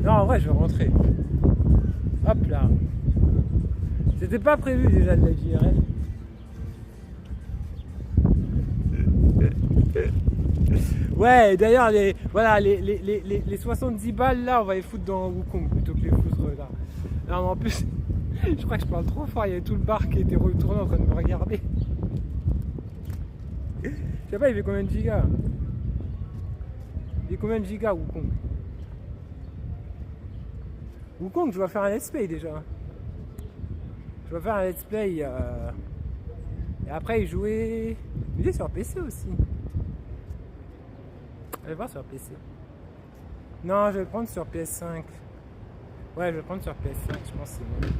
Non, en vrai, je vais rentrer. Hop là. C'était pas prévu déjà de la JRL. Ouais, d'ailleurs, les 70 balles là, on va les foutre dans Wukong plutôt que les foutre là. Non, mais en plus, je crois que je parle trop fort. Il y avait tout le bar qui était retourné en train de me regarder. Je sais pas, il fait combien de gigas? Il fait combien de gigas Wukong? Wukong, je dois faire un let's play déjà. Je dois faire un let's play. Et après, y jouer. Il est sur PC aussi. Je vais voir sur PC. Non, je vais le prendre sur PS5. Ouais, je vais le prendre sur PS5, je pense que c'est mieux.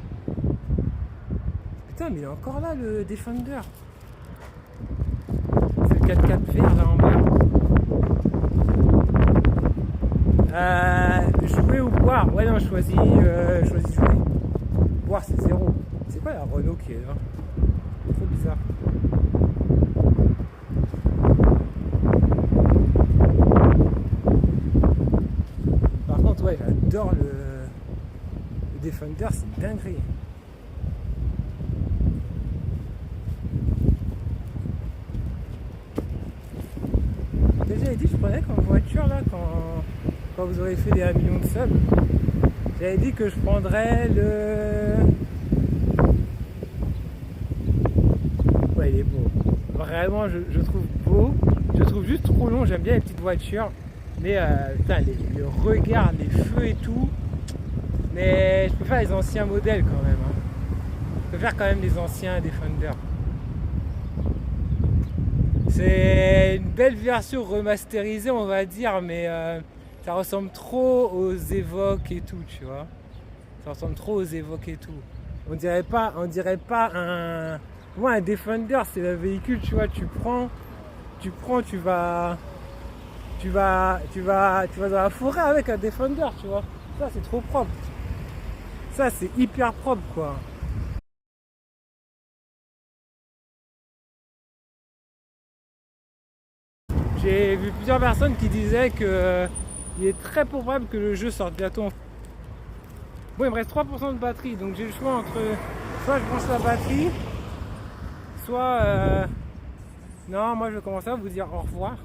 Putain, mais il est encore là le Defender. C'est le 4x4 vert là en bas. Jouer ou boire? Ouais, non, je choisis jouer. Boire, c'est 0. C'est quoi la Renault qui est là? C'est trop bizarre. Par contre, ouais, j'adore le Defender, c'est une dinguerie. J'avais dit que je prenais comme voiture là quand vous aurez fait des 1 million de subs. J'avais dit que je prendrais le... Ouais, il est beau. Vraiment, je trouve beau. Je trouve juste trop long. J'aime bien les petites voitures. Mais putain, le regard, les feux et tout. Mais je préfère les anciens modèles quand même. Hein. Je préfère quand même les anciens Defender. C'est une belle version remasterisée, on va dire, mais ça ressemble trop aux Evoque et tout, tu vois. Ça ressemble trop aux Evoque et tout. On dirait pas un... Moi, un Defender, c'est le véhicule, tu vois, tu vas dans la forêt avec un Defender, tu vois. Ça, c'est trop propre. Ça, c'est hyper propre, quoi. J'ai vu plusieurs personnes qui disaient que il est très probable que le jeu sorte bientôt. Bon, il me reste 3% de batterie, donc j'ai le choix entre soit je branche la batterie, soit non, moi je vais commencer à vous dire au revoir.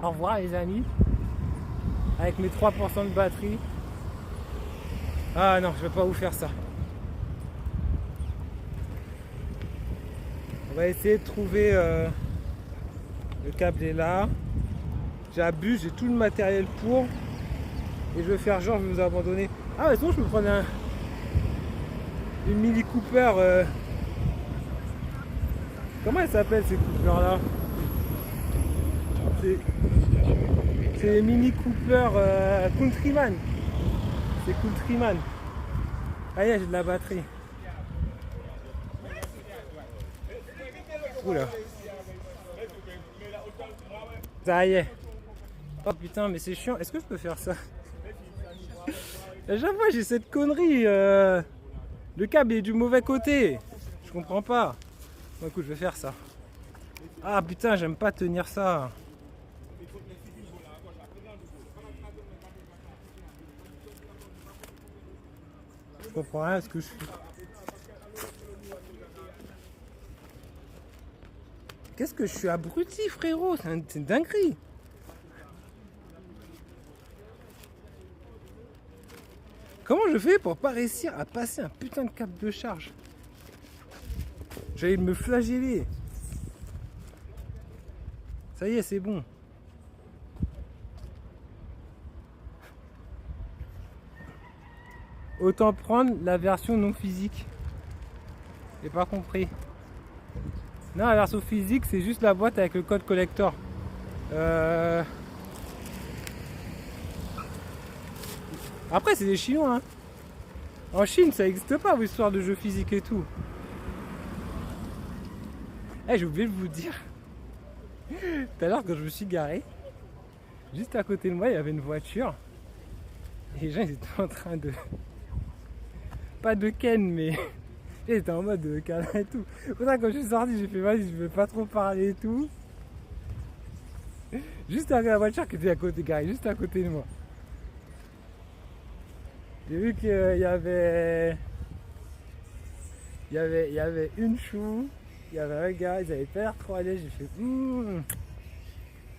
Au revoir les amis. Avec mes 3% de batterie. Ah non, je vais pas vous faire ça. On va essayer de trouver le câble est là. J'abuse, j'ai tout le matériel pour. Et je vais faire genre je vais vous abandonner. Ah ouais, sinon je peux prendre une Mini Cooper. Comment elle s'appelle ces Cooper là? C'est Mini Cooper Countryman. C'est Countryman. Ah yeah, j'ai de la batterie. Oula. Ça y est. Oh putain, mais c'est chiant. Est-ce que je peux faire ça? À chaque fois j'ai cette connerie. Le câble est du mauvais côté. Je comprends pas. Bon écoute, je vais faire ça. Ah putain, j'aime pas tenir ça. Je comprends rien à ce que je fais. Qu'est-ce que je suis abruti, frérot? C'est une dinguerie. Comment je fais pour pas réussir à passer un putain de câble de charge? J'allais me flageller. Ça y est, c'est bon. Autant prendre la version non physique. J'ai pas compris. Non, la version physique, c'est juste la boîte avec le code collector. Après, c'est des Chinois. Hein. En Chine, ça n'existe pas, vos histoires de jeux physiques et tout. Eh, j'ai oublié de vous dire. Tout à l'heure, quand je me suis garé, juste à côté de moi, il y avait une voiture. Et les gens, ils étaient en train de... Pas de ken, mais... Ils étaient en mode câlin et tout. Pour ça, quand je suis sorti, j'ai fait, vas-y, je vais pas trop parler et tout. Juste avec la voiture qui était à côté, garée, juste à côté de moi. J'ai vu qu'il y avait... Il y avait une chou, il y avait un gars, ils avaient pas l'air trop à l'aise, j'ai fait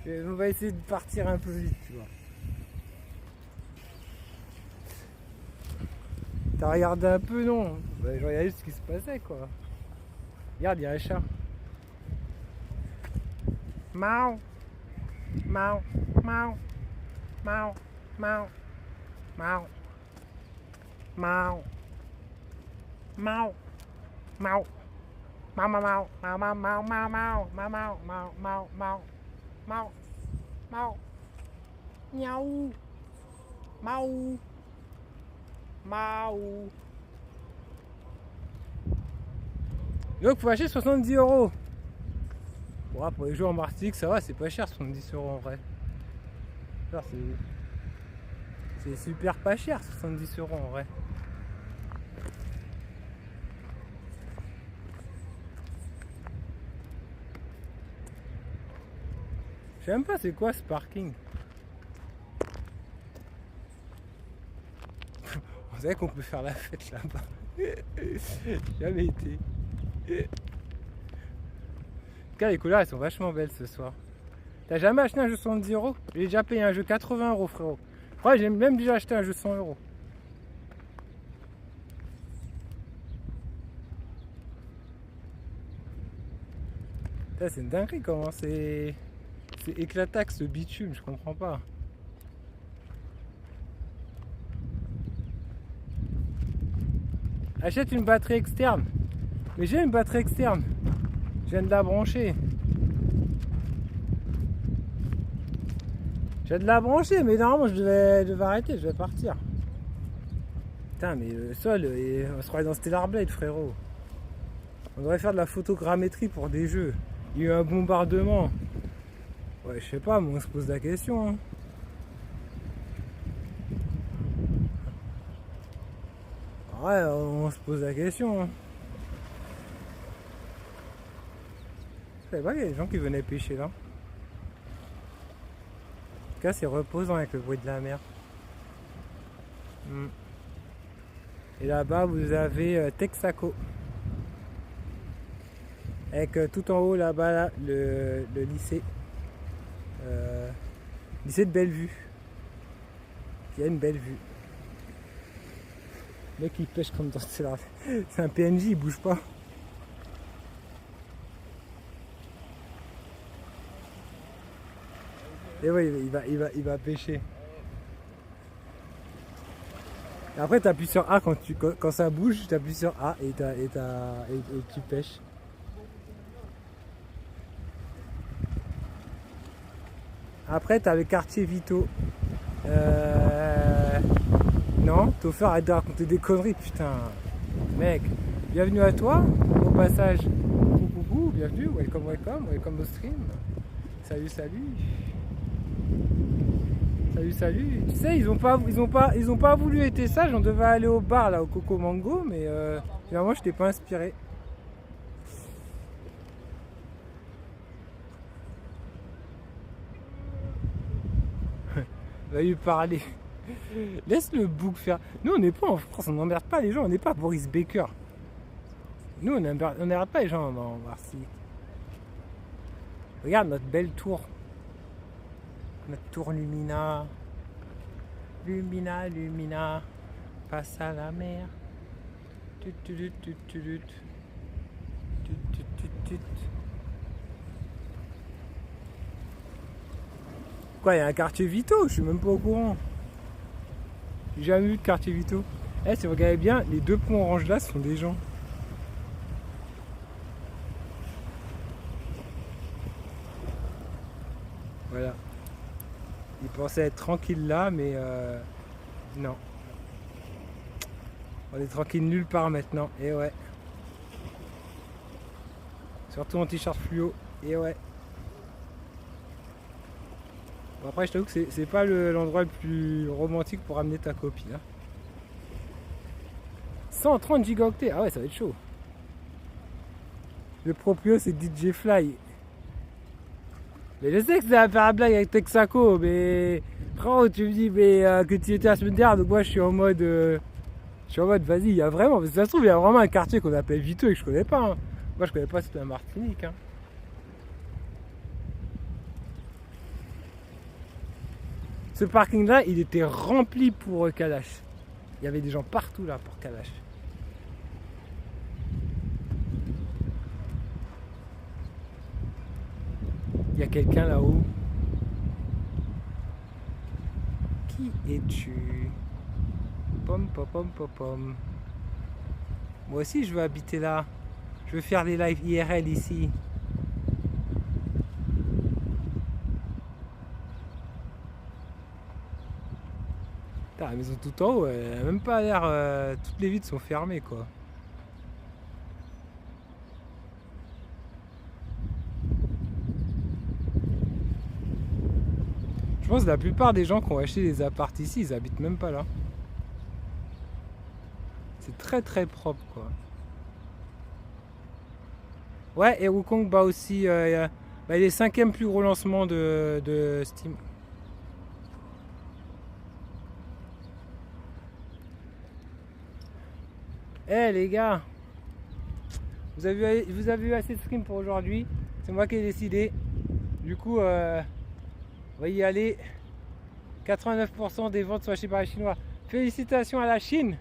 on va essayer de partir un peu vite, tu vois. T'as regardé un peu, non? Bah, je regardais ce qui se passait, quoi. Regarde, il y a un chat. Mao. Mao. Mao. Mao. Mao. Mao. Mao. Mao. Mao. Mao, mao, mao, mao, mao, mao, mao, mao, mao, mao, mao, mao, mao, mao, miaou, mao, mao. Donc, faut acheter 70 €. Bon, pour les jeux en Martinique, ça va, c'est pas cher, 70 € en vrai. C'est super pas cher, 70 € en vrai. Je sais même pas c'est quoi ce parking. On savait qu'on peut faire la fête là-bas. Jamais été. En tout cas, les couleurs elles sont vachement belles ce soir. T'as jamais acheté un jeu 70 €? J'ai déjà payé un jeu 80 € frérot. Ouais, j'ai même déjà acheté un jeu 100 €. C'est une dinguerie comment c'est éclataxe ce bitume, je comprends pas. Achète une batterie externe. Mais j'ai une batterie externe. Je viens de la brancher. Je viens de la brancher, mais normalement je devais arrêter, je vais partir. Putain, mais le sol, on se croirait dans Stellar Blade, frérot. On devrait faire de la photogrammétrie pour des jeux. Il y a eu un bombardement. Ouais, je sais pas, mais on se pose la question. Hein. Ouais, on se pose la question. Hein. Je savais pas qu'il y a des gens qui venaient pêcher là. En tout cas, c'est reposant avec le bruit de la mer. Et là-bas, vous avez Texaco. Avec tout en haut là-bas, là, le lycée. Lycée de Bellevue. Il y a une belle vue. Le mec il pêche comme dans c'est un PNJ, il bouge pas. Et oui, il va pêcher. Et après tu appuies sur A quand ça bouge, tu appuies sur A et tu pêches. Après, tu as le quartier Vito. Non, Topher, arrête de raconter des conneries, putain. Mec, bienvenue à toi, au passage. Coucou, bienvenue, welcome au stream. Salut. Salut. Tu sais, ils ont pas voulu être sages, on devait aller au bar, là, au Coco Mango, mais finalement, je t'ai pas inspiré. Va lui parler. Laisse le bouc faire. Nous on n'est pas en France, on n'emmerde pas les gens, on n'est pas Boris Baker. Nous on n'emmerde pas les gens en Martinique. Regarde notre belle tour. Notre tour Lumina. Lumina. Face à la mer. Quoi, il y a un quartier Vito? Je suis même pas au courant. J'ai jamais vu de quartier Vito. Si vous regardez bien, les deux ponts orange là, ce sont des gens. Voilà. Ils pensaient être tranquilles là, mais non. On est tranquille nulle part maintenant. Et ouais. Surtout en t-shirt fluo. Et ouais. Bon, après, je t'avoue que c'est pas l'endroit le plus romantique pour amener ta copine. Hein. 130 gigaoctets. Ah ouais, ça va être chaud. Le proprio, c'est DJ Fly. Mais je sais que ça va faire la blague avec Texaco, mais frérot, tu me dis que tu étais la semaine dernière, donc moi je suis en mode vas-y, il y a vraiment, parce que ça se trouve, il y a vraiment un quartier qu'on appelle Viteux et que je connais pas. Hein. Moi je connais pas toute la Martinique. Hein. Ce parking là, il était rempli pour Kalash. Il y avait des gens partout là pour Kalash. Il y a quelqu'un là-haut. Qui es-tu? Pom pom pom pom pom. Moi aussi je veux habiter là. Je veux faire des lives IRL ici. Putain, la maison tout en haut, elle a même pas l'air. Toutes les vitres sont fermées quoi. Je pense que la plupart des gens qui ont acheté des apparts ici, ils habitent même pas là. C'est très très propre quoi. Ouais, et Wukong bat aussi. Il est 5e plus gros lancement de Steam. Eh les gars, vous avez eu assez de stream pour aujourd'hui. C'est moi qui ai décidé. Du coup, on va y aller. 89% des ventes sont achetées par les Chinois. Félicitations à la Chine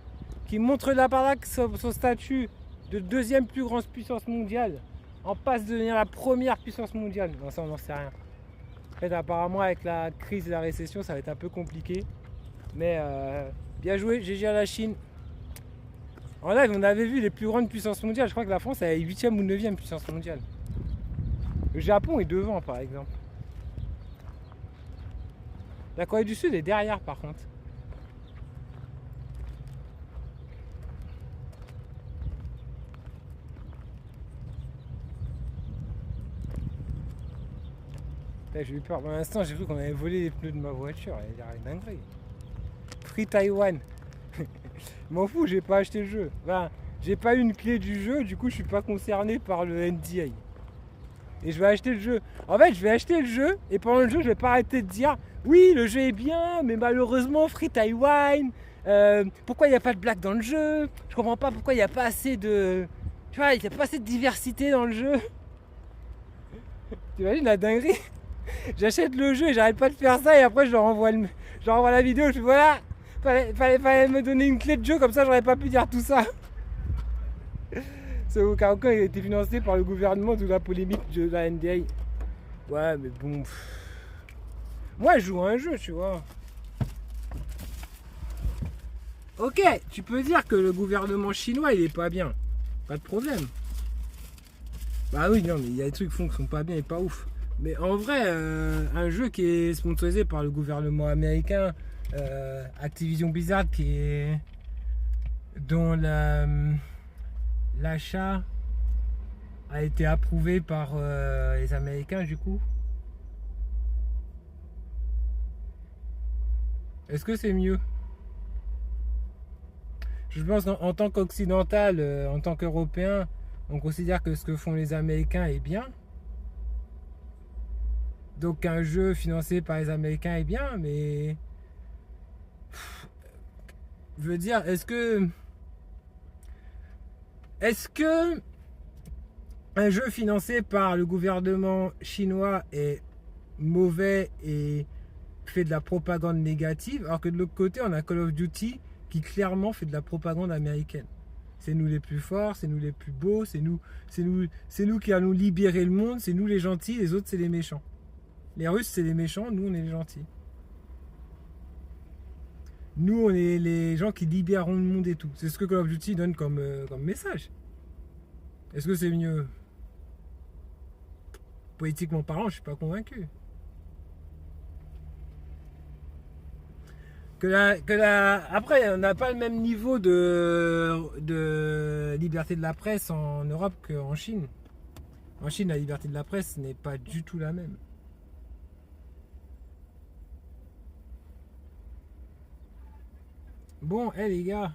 qui montre la baraque son statut de 2e plus grande puissance mondiale. En passe de devenir la première puissance mondiale. Non, ça on n'en sait rien. En fait, apparemment avec la crise et la récession, ça va être un peu compliqué. Mais bien joué, GG à la Chine. En live, on avait vu les plus grandes puissances mondiales. Je crois que la France est 8e ou 9e puissance mondiale. Le Japon est devant par exemple. La Corée du Sud est derrière par contre. J'ai eu peur. Pour l'instant, j'ai cru qu'on avait volé les pneus de ma voiture. Il y a une dinguerie. Free Taiwan. M'en fous, j'ai pas acheté le jeu. Enfin, j'ai pas eu une clé du jeu, du coup, je suis pas concerné par le NDA. Et je vais acheter le jeu. En fait, je vais acheter le jeu et pendant le jeu, je vais pas arrêter de dire oui, le jeu est bien, mais malheureusement, Free Taiwan. Pourquoi il n'y a pas de blague dans le jeu? Je comprends pas pourquoi il n'y a pas assez de. Tu vois, il n'y a pas assez de diversité dans le jeu. T'imagines la dinguerie? J'achète le jeu et j'arrête pas de faire ça et après je leur envoie la vidéo, je fais voilà, fallait me donner une clé de jeu comme ça j'aurais pas pu dire tout ça. Ce Karaoke a été financé par le gouvernement de la polémique de la NDA. Ouais mais bon. Moi je joue à un jeu tu vois. Ok, tu peux dire que le gouvernement chinois il est pas bien. Pas de problème. Bah oui non mais il y a des trucs qui sont pas bien et pas ouf. Mais en vrai, un jeu qui est sponsorisé par le gouvernement américain, Activision Blizzard, dont l'achat a été approuvé par les Américains du coup. Est-ce que c'est mieux? Je pense qu'en tant qu'occidental, en tant qu'Européen, on considère que ce que font les Américains est bien. Donc un jeu financé par les Américains est bien, mais je veux dire, est-ce que un jeu financé par le gouvernement chinois est mauvais et fait de la propagande négative, alors que de l'autre côté, on a Call of Duty qui clairement fait de la propagande américaine. C'est nous les plus forts, c'est nous les plus beaux, c'est nous qui allons libérer le monde, c'est nous les gentils, les autres c'est les méchants. Les Russes, c'est les méchants, nous, on est les gentils. Nous, on est les gens qui libéreront le monde et tout. C'est ce que Call of Duty donne comme message. Est-ce que c'est mieux? Politiquement parlant, je suis pas convaincu. Après, on n'a pas le même niveau de liberté de la presse en Europe qu'en Chine. En Chine, la liberté de la presse n'est pas du tout la même. Bon, les gars.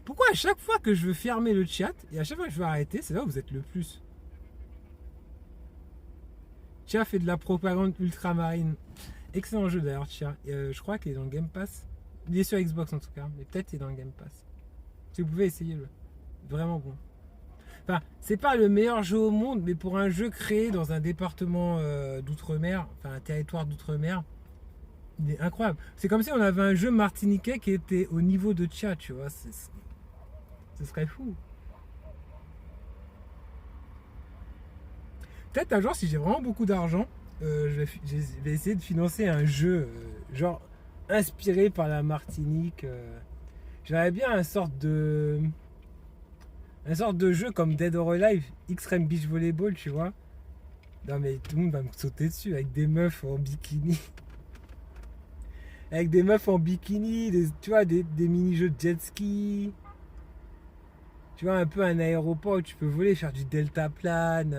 Pourquoi à chaque fois que je veux fermer le chat et à chaque fois que je veux arrêter, c'est là où vous êtes le plus? Chia fait de la propagande ultramarine. Excellent jeu d'ailleurs, Chia. Je crois qu'il est dans le Game Pass. Il est sur Xbox en tout cas, mais peut-être qu'il est dans le Game Pass. Si vous pouvez essayer le. Vraiment bon. Enfin, c'est pas le meilleur jeu au monde, mais pour un jeu créé dans un département d'outre-mer, enfin un territoire d'outre-mer, il est incroyable. C'est comme si on avait un jeu martiniquais qui était au niveau de Chia, tu vois. Ce serait fou. Peut-être un jour, si j'ai vraiment beaucoup d'argent, je vais essayer de financer un jeu genre inspiré par la Martinique. J'aurais bien un sorte de jeu comme Dead or Alive, Extreme Beach Volleyball, tu vois. Non mais tout le monde va me sauter dessus avec des meufs en bikini. Avec des meufs en bikini, tu vois, des mini-jeux de jet ski. Tu vois, un peu un aéroport où tu peux voler, faire du deltaplane.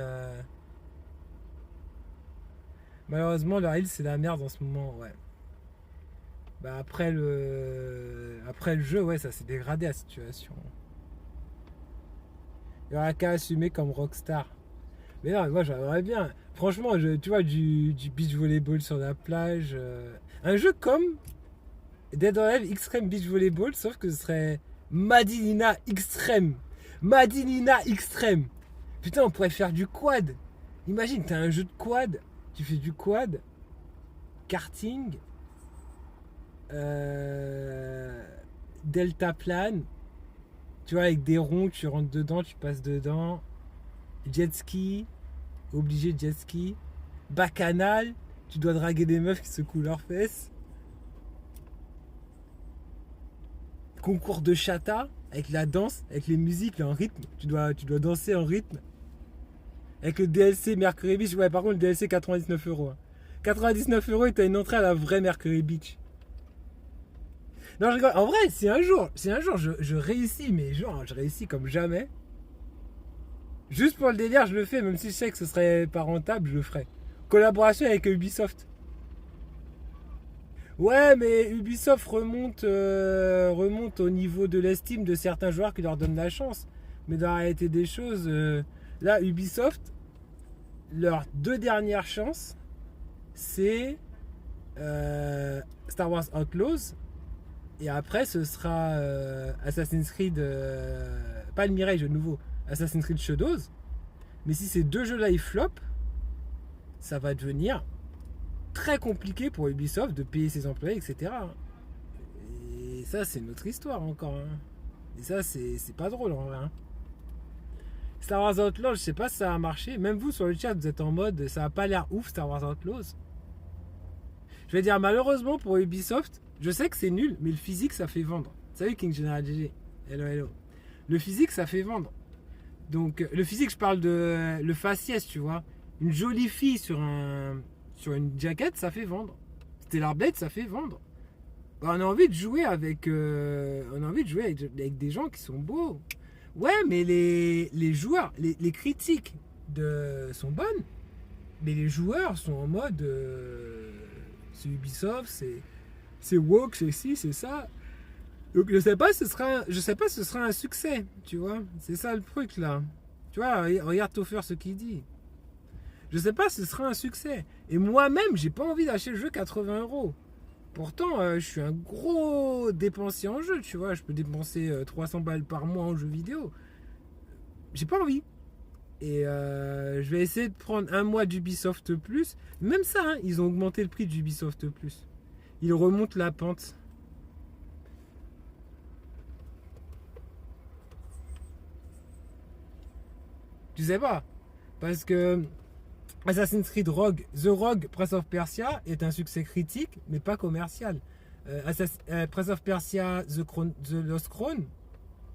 Malheureusement, le rail, c'est la merde en ce moment, ouais. Bah après le jeu, ouais, ça s'est dégradé la situation. Il y aura qu'à assumer comme rockstar. Mais non, moi j'aimerais bien. Franchement, tu vois, du beach volleyball sur la plage. Un jeu comme Dead or Alive Extreme Beach Volleyball, sauf que ce serait Madinina Extreme. Madinina Extreme. Putain, on pourrait faire du quad. Imagine, t'as un jeu de quad. Tu fais du quad, karting, deltaplane, tu vois, avec des ronds, tu rentres dedans, tu passes dedans, jet ski, obligé jet ski, bacchanal, tu dois draguer des meufs qui secouent leurs fesses, concours de chata, avec la danse, avec les musiques, là, en rythme, tu dois danser en rythme. Avec le DLC Mercury Beach, ouais, par contre, le DLC 99 €. 99 € et t'as une entrée à la vraie Mercury Beach. Non, je rigole. En vrai, si un jour je réussis, mais genre, je réussis comme jamais. Juste pour le délire, je le fais, même si je sais que ce serait pas rentable, je le ferai. Collaboration avec Ubisoft. Ouais, mais Ubisoft remonte au niveau de l'estime de certains joueurs qui leur donnent la chance. Mais dans la réalité des choses, là, Ubisoft, leurs 2 dernières chances, c'est Star Wars Outlaws, et après ce sera Assassin's Creed, pas le Mirage, le nouveau, Assassin's Creed Shadows. Mais si ces 2 jeux-là ils flopent, ça va devenir très compliqué pour Ubisoft de payer ses employés, etc. Et ça, c'est notre histoire encore. Hein. Et ça, c'est pas drôle en vrai. Hein. Star Wars Outlaws, je sais pas si ça a marché. Même vous sur le chat, vous êtes en mode ça a pas l'air ouf Star Wars Outlaws. Je vais dire malheureusement pour Ubisoft, je sais que c'est nul, mais le physique ça fait vendre. Salut King General GG. Hello. Le physique ça fait vendre. Donc le physique, je parle de le faciès, tu vois. Une jolie fille sur une jaquette, ça fait vendre. Stellar Blade, ça fait vendre. On a envie de jouer avec avec des gens qui sont beaux. Ouais, mais les joueurs, les critiques sont bonnes, mais les joueurs sont en mode c'est Ubisoft, c'est woke, c'est ci, c'est ça. Donc je sais pas si ce sera un succès, tu vois. C'est ça le truc là. Tu vois, regarde Topher ce qu'il dit. Je sais pas si ce sera un succès. Et moi-même, j'ai pas envie d'acheter le jeu 80 €. Pourtant, je suis un gros dépensier en jeu, tu vois. Je peux dépenser 300 balles par mois en jeu vidéo. J'ai pas envie. Et je vais essayer de prendre un mois d'Ubisoft Plus. Même ça, hein, ils ont augmenté le prix d'Ubisoft Plus. Ils remontent la pente. Tu sais pas. Parce que Assassin's Creed Rogue, The Rogue Prince of Persia est un succès critique, mais pas commercial. Prince of Persia The Lost Crown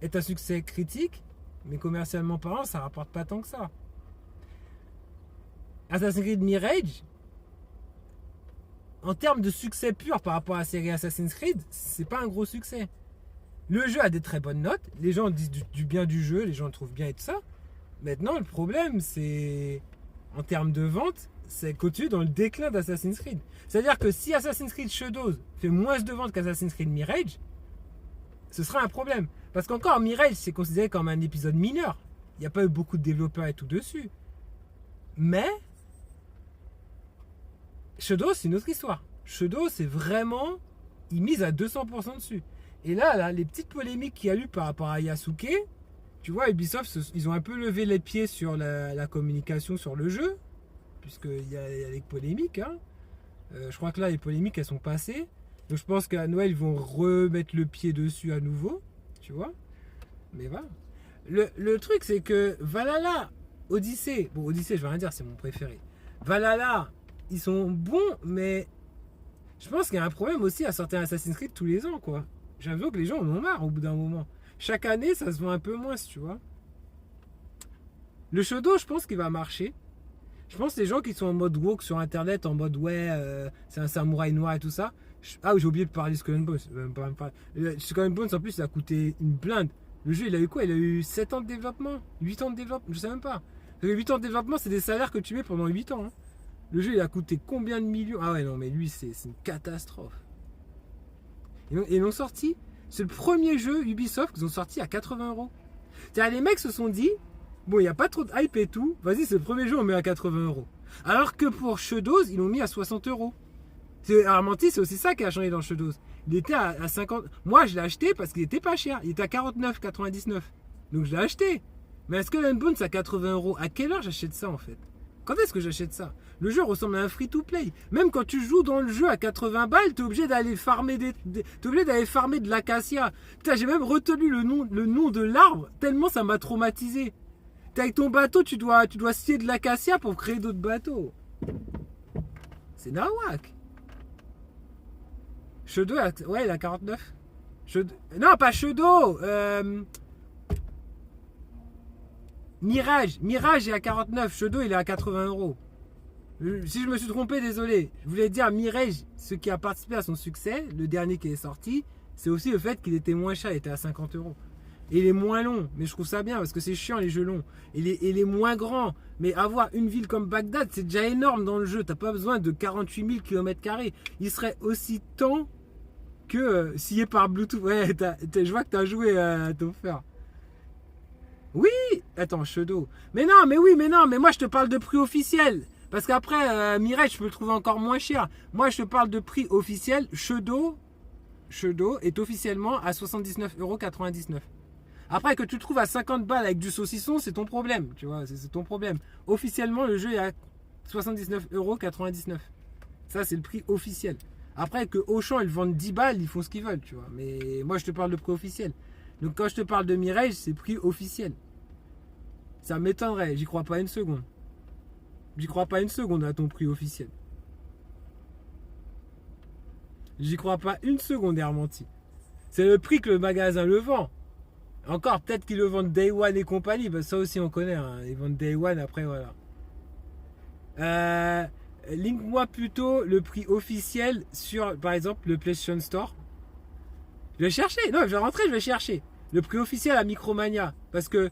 est un succès critique, mais commercialement parlant, ça rapporte pas tant que ça. Assassin's Creed Mirage, en termes de succès pur par rapport à la série Assassin's Creed, c'est pas un gros succès. Le jeu a des très bonnes notes, les gens disent du bien du jeu, les gens le trouvent bien et tout ça. Maintenant, le problème, c'est en termes de vente, c'est continue dans le déclin d'Assassin's Creed. C'est-à-dire que si Assassin's Creed Shadows fait moins de ventes qu'Assassin's Creed Mirage, ce sera un problème. Parce qu'encore, Mirage, c'est considéré comme un épisode mineur. Il n'y a pas eu beaucoup de développeurs et tout dessus. Mais Shadows, c'est une autre histoire. Shadows, c'est vraiment... Ils misent à 200% dessus. Et là, les petites polémiques qu'il y a eu par rapport à Yasuke, tu vois, Ubisoft, ils ont un peu levé les pieds sur la communication sur le jeu, puisqu'il y a les polémiques. Hein. Je crois que là, les polémiques, elles sont passées. Donc je pense qu'à Noël, ils vont remettre le pied dessus à nouveau, tu vois. Mais voilà. Le truc, c'est que Valhalla, Odyssey, bon, Odyssey, je vais rien dire, c'est mon préféré. Valhalla, ils sont bons, mais je pense qu'il y a un problème aussi à sortir Assassin's Creed tous les ans, quoi. J'ai l'impression que les gens en ont marre au bout d'un moment. Chaque année, ça se vend un peu moins, tu vois. Le Shadow, je pense qu'il va marcher. Je pense que les gens qui sont en mode woke sur internet, en mode ouais, c'est un samouraï noir et tout ça. Ah oui, j'ai oublié de parler de Skull and Bones. Skull and Bones, en plus, ça a coûté une blinde. Le jeu, il a eu quoi? Il a eu 7 ans de développement, 8 ans de développement, je sais même pas. Parce que 8 ans de développement, c'est des salaires que tu mets pendant 8 ans. Hein. Le jeu, il a coûté combien de millions? Ah ouais, non, mais lui, c'est une catastrophe. Ils l'ont sorti. C'est le premier jeu Ubisoft qu'ils ont sorti à 80 €. C'est-à-dire, les mecs se sont dit, bon, il n'y a pas trop de hype et tout, vas-y, c'est le premier jeu, on met à 80 €. Alors que pour Shadows, ils l'ont mis à 60 €. Armanti, c'est aussi ça qui a changé dans Shadows. Il était à 50. Moi, je l'ai acheté parce qu'il était pas cher. Il était à 49,99. Donc, je l'ai acheté. Mais est-ce que Skull and Bones à 80 €? À quelle heure j'achète ça en fait? Quand est-ce que j'achète ça? Le jeu ressemble à un free-to-play. Même quand tu joues dans le jeu à 80 balles, t'es obligé d'aller farmer t'es obligé d'aller farmer de l'acacia. Putain, j'ai même retenu le nom de l'arbre tellement ça m'a traumatisé. T'es avec ton bateau, tu dois scier de l'acacia pour créer d'autres bateaux. C'est nawak. Shadow, ouais, il a 49. Non, pas Shadow. Mirage est à 49. Shadow, il est à 80 €. Si je me suis trompé, désolé. Je voulais dire Mirage, ce qui a participé à son succès, le dernier qui est sorti, c'est aussi le fait qu'il était moins cher, il était à 50 €. Et il est moins long, mais je trouve ça bien parce que c'est chiant les jeux longs. Et il est moins grand, mais avoir une ville comme Bagdad, c'est déjà énorme dans le jeu. T'as pas besoin de 48 000 km². Il serait aussi temps que scié par Bluetooth. Ouais, je vois que t'as joué à Topher. Oui, attends, Shadow. Mais moi je te parle de prix officiel. Parce qu'après, Mirage, je peux le trouver encore moins cher. Moi, je te parle de prix officiel. Shadow est officiellement à 79,99 €. Après, que tu le trouves à 50 balles avec du saucisson, c'est ton problème. Tu vois, c'est ton problème. Officiellement, le jeu est à 79,99 €. Ça, c'est le prix officiel. Après, que Auchan, ils vendent 10 balles, ils font ce qu'ils veulent, tu vois. Mais moi, je te parle de prix officiel. Donc, quand je te parle de Mirage, c'est prix officiel. Ça m'étonnerait, j'y crois pas une seconde. J'y crois pas une seconde à ton prix officiel. J'y crois pas une seconde, Hermanti. C'est le prix que le magasin le vend. Encore, peut-être qu'ils le vendent Day One et compagnie. Parce que ça aussi, on connaît. Hein. Ils vendent Day One, après, voilà. Link-moi plutôt le prix officiel sur, par exemple, le PlayStation Store. Je vais chercher. Non, je vais rentrer, je vais chercher. Le prix officiel à Micromania. Parce que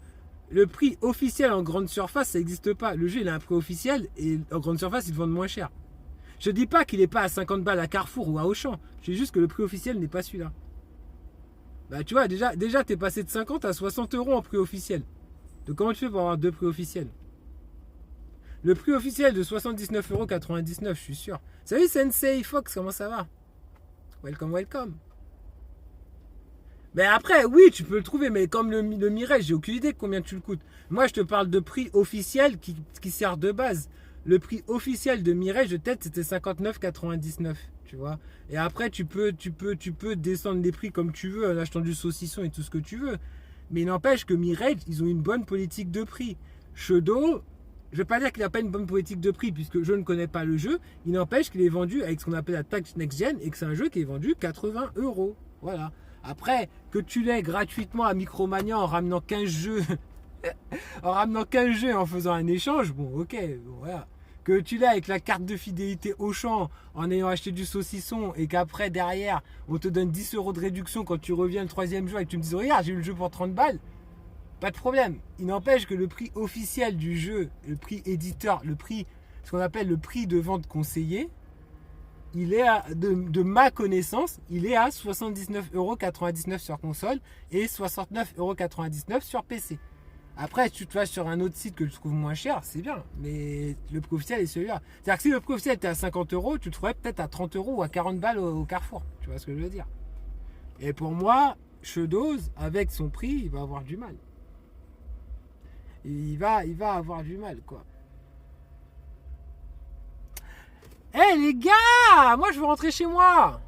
le prix officiel en grande surface, ça n'existe pas. Le jeu, il a un prix officiel et en grande surface, ils le vendent moins cher. Je dis pas qu'il n'est pas à 50 balles à Carrefour ou à Auchan. Je dis juste que le prix officiel n'est pas celui-là. Bah, tu vois, déjà tu es passé de 50 à 60 € en prix officiel. Donc, comment tu fais pour avoir deux prix officiels? Le prix officiel de 79,99 €, je suis sûr. Salut Sensei Fox, comment ça va? Welcome, welcome. Mais après, oui, tu peux le trouver, mais comme le Mirage, j'ai aucune idée de combien tu le coûtes. Moi, je te parle de prix officiel qui sert de base. Le prix officiel de Mirage, de tête, c'était 59,99 €, tu vois. Et après, tu peux descendre les prix comme tu veux, en achetant du saucisson et tout ce que tu veux. Mais il n'empêche que Mirage, ils ont une bonne politique de prix. Shadow, je ne vais pas dire qu'il n'a pas une bonne politique de prix, puisque je ne connais pas le jeu. Il n'empêche qu'il est vendu avec ce qu'on appelle la taxe next-gen, et que c'est un jeu qui est vendu 80 €. Voilà. Après, que tu l'aies gratuitement à Micromania en ramenant 15 jeux, en faisant un échange, bon, ok, bon, voilà. que tu l'as avec la carte de fidélité Auchan en ayant acheté du saucisson et qu'après derrière on te donne 10 € de réduction quand tu reviens le 3e jour et que tu me dis regarde j'ai eu le jeu pour 30 balles, pas de problème. Il n'empêche que le prix officiel du jeu, le prix éditeur, le prix, ce qu'on appelle le prix de vente conseillé, il est de ma connaissance, il est à 79,99 € sur console et 69,99 € sur PC. Après, si tu te vas sur un autre site que tu trouves moins cher, c'est bien. Mais le prix officiel est celui-là. C'est-à-dire que si le prix officiel était à 50 €, tu le trouverais peut-être à 30 € ou à 40 balles au Carrefour. Tu vois ce que je veux dire? Et pour moi, Shadows, avec son prix, il va avoir du mal. Il va avoir du mal, quoi. Eh les gars, moi je veux rentrer chez moi.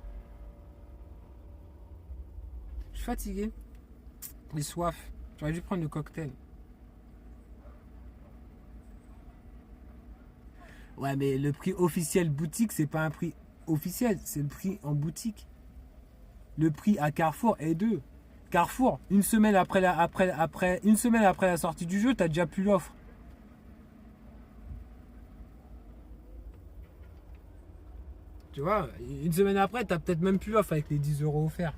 Je suis fatigué. J'ai soif. J'aurais dû prendre le cocktail. Ouais, mais le prix officiel boutique, c'est pas un prix officiel, c'est le prix en boutique. Le prix à Carrefour est 2. Carrefour, une semaine après la sortie du jeu, t'as déjà plus l'offre. Tu vois, une semaine après, t'as peut-être même plus l'offre avec les 10 € offerts.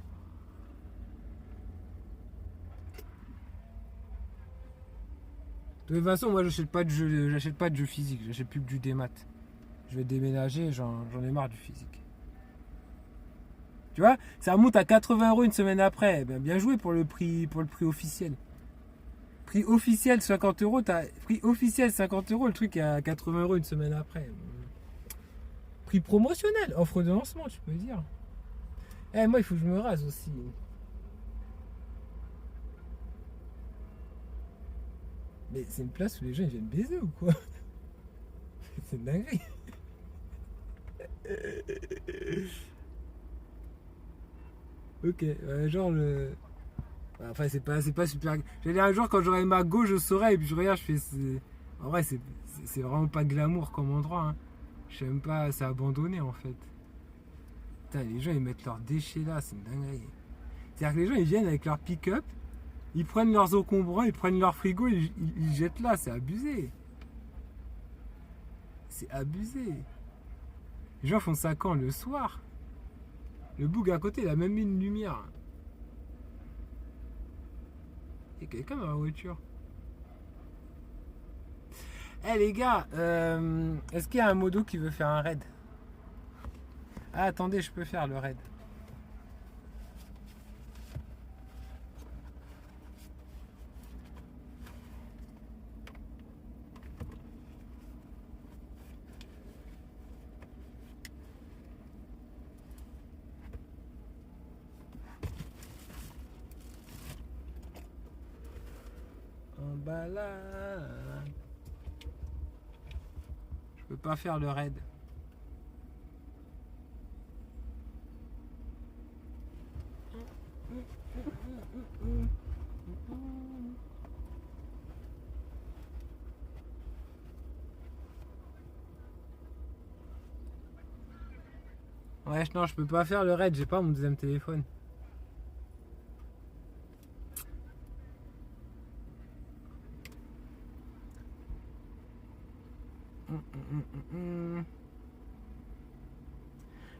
De toute façon, moi, j'achète pas de jeux physiques, j'achète plus que du démat. Je vais déménager, j'en ai marre du physique. Tu vois, ça monte à 80 € une semaine après. Ben, bien joué pour le prix officiel. Prix officiel 50 €, prix officiel 50 €, le truc est à 80 € une semaine après. Prix promotionnel, offre de lancement, tu peux dire. Eh, moi, il faut que je me rase aussi. Mais c'est une place où les gens ils viennent baiser ou quoi? C'est une dinguerie. Ok, genre le... Enfin, c'est pas super... J'allais dire un jour, quand j'aurai ma go, je saurai, et puis je regarde, je fais... En vrai, c'est vraiment pas glamour comme endroit, hein. Je sais même pas, c'est abandonné en fait. Putain, les gens ils mettent leurs déchets là, c'est une dinguerie. C'est-à-dire que les gens ils viennent avec leur pick-up, ils prennent leurs encombrants, ils prennent leur frigo, ils jettent là, c'est abusé. C'est abusé. Les gens font ça quand? Le soir. Le boug à côté, il a même mis une lumière. Il y a quelqu'un dans la voiture. Eh les gars, est-ce qu'il y a un modo qui veut faire un raid? Ah attendez, je peux faire le raid. En balade. Je peux pas faire le raid. Ouais, non, je peux pas faire le raid, j'ai pas mon deuxième téléphone.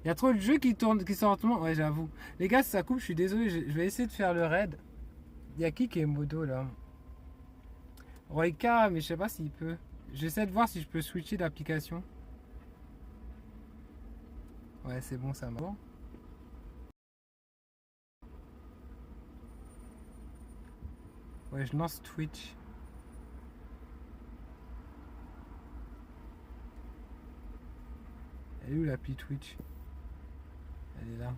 Il y a trop de jeux qui sortent. Ouais, j'avoue. Les gars, si ça coupe, je suis désolé. Je vais essayer de faire le raid. Il y a qui est modo là? Royka, mais je sais pas s'il peut. J'essaie de voir si je peux switcher d'application. Ouais, c'est bon, ça marche. Ouais, je lance Twitch. Elle est où l'appli Twitch? Elle est là.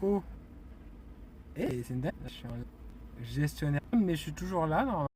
Oh! Eh, c'est une dingue. Je suis en gestionnaire, mais je suis toujours là, normalement.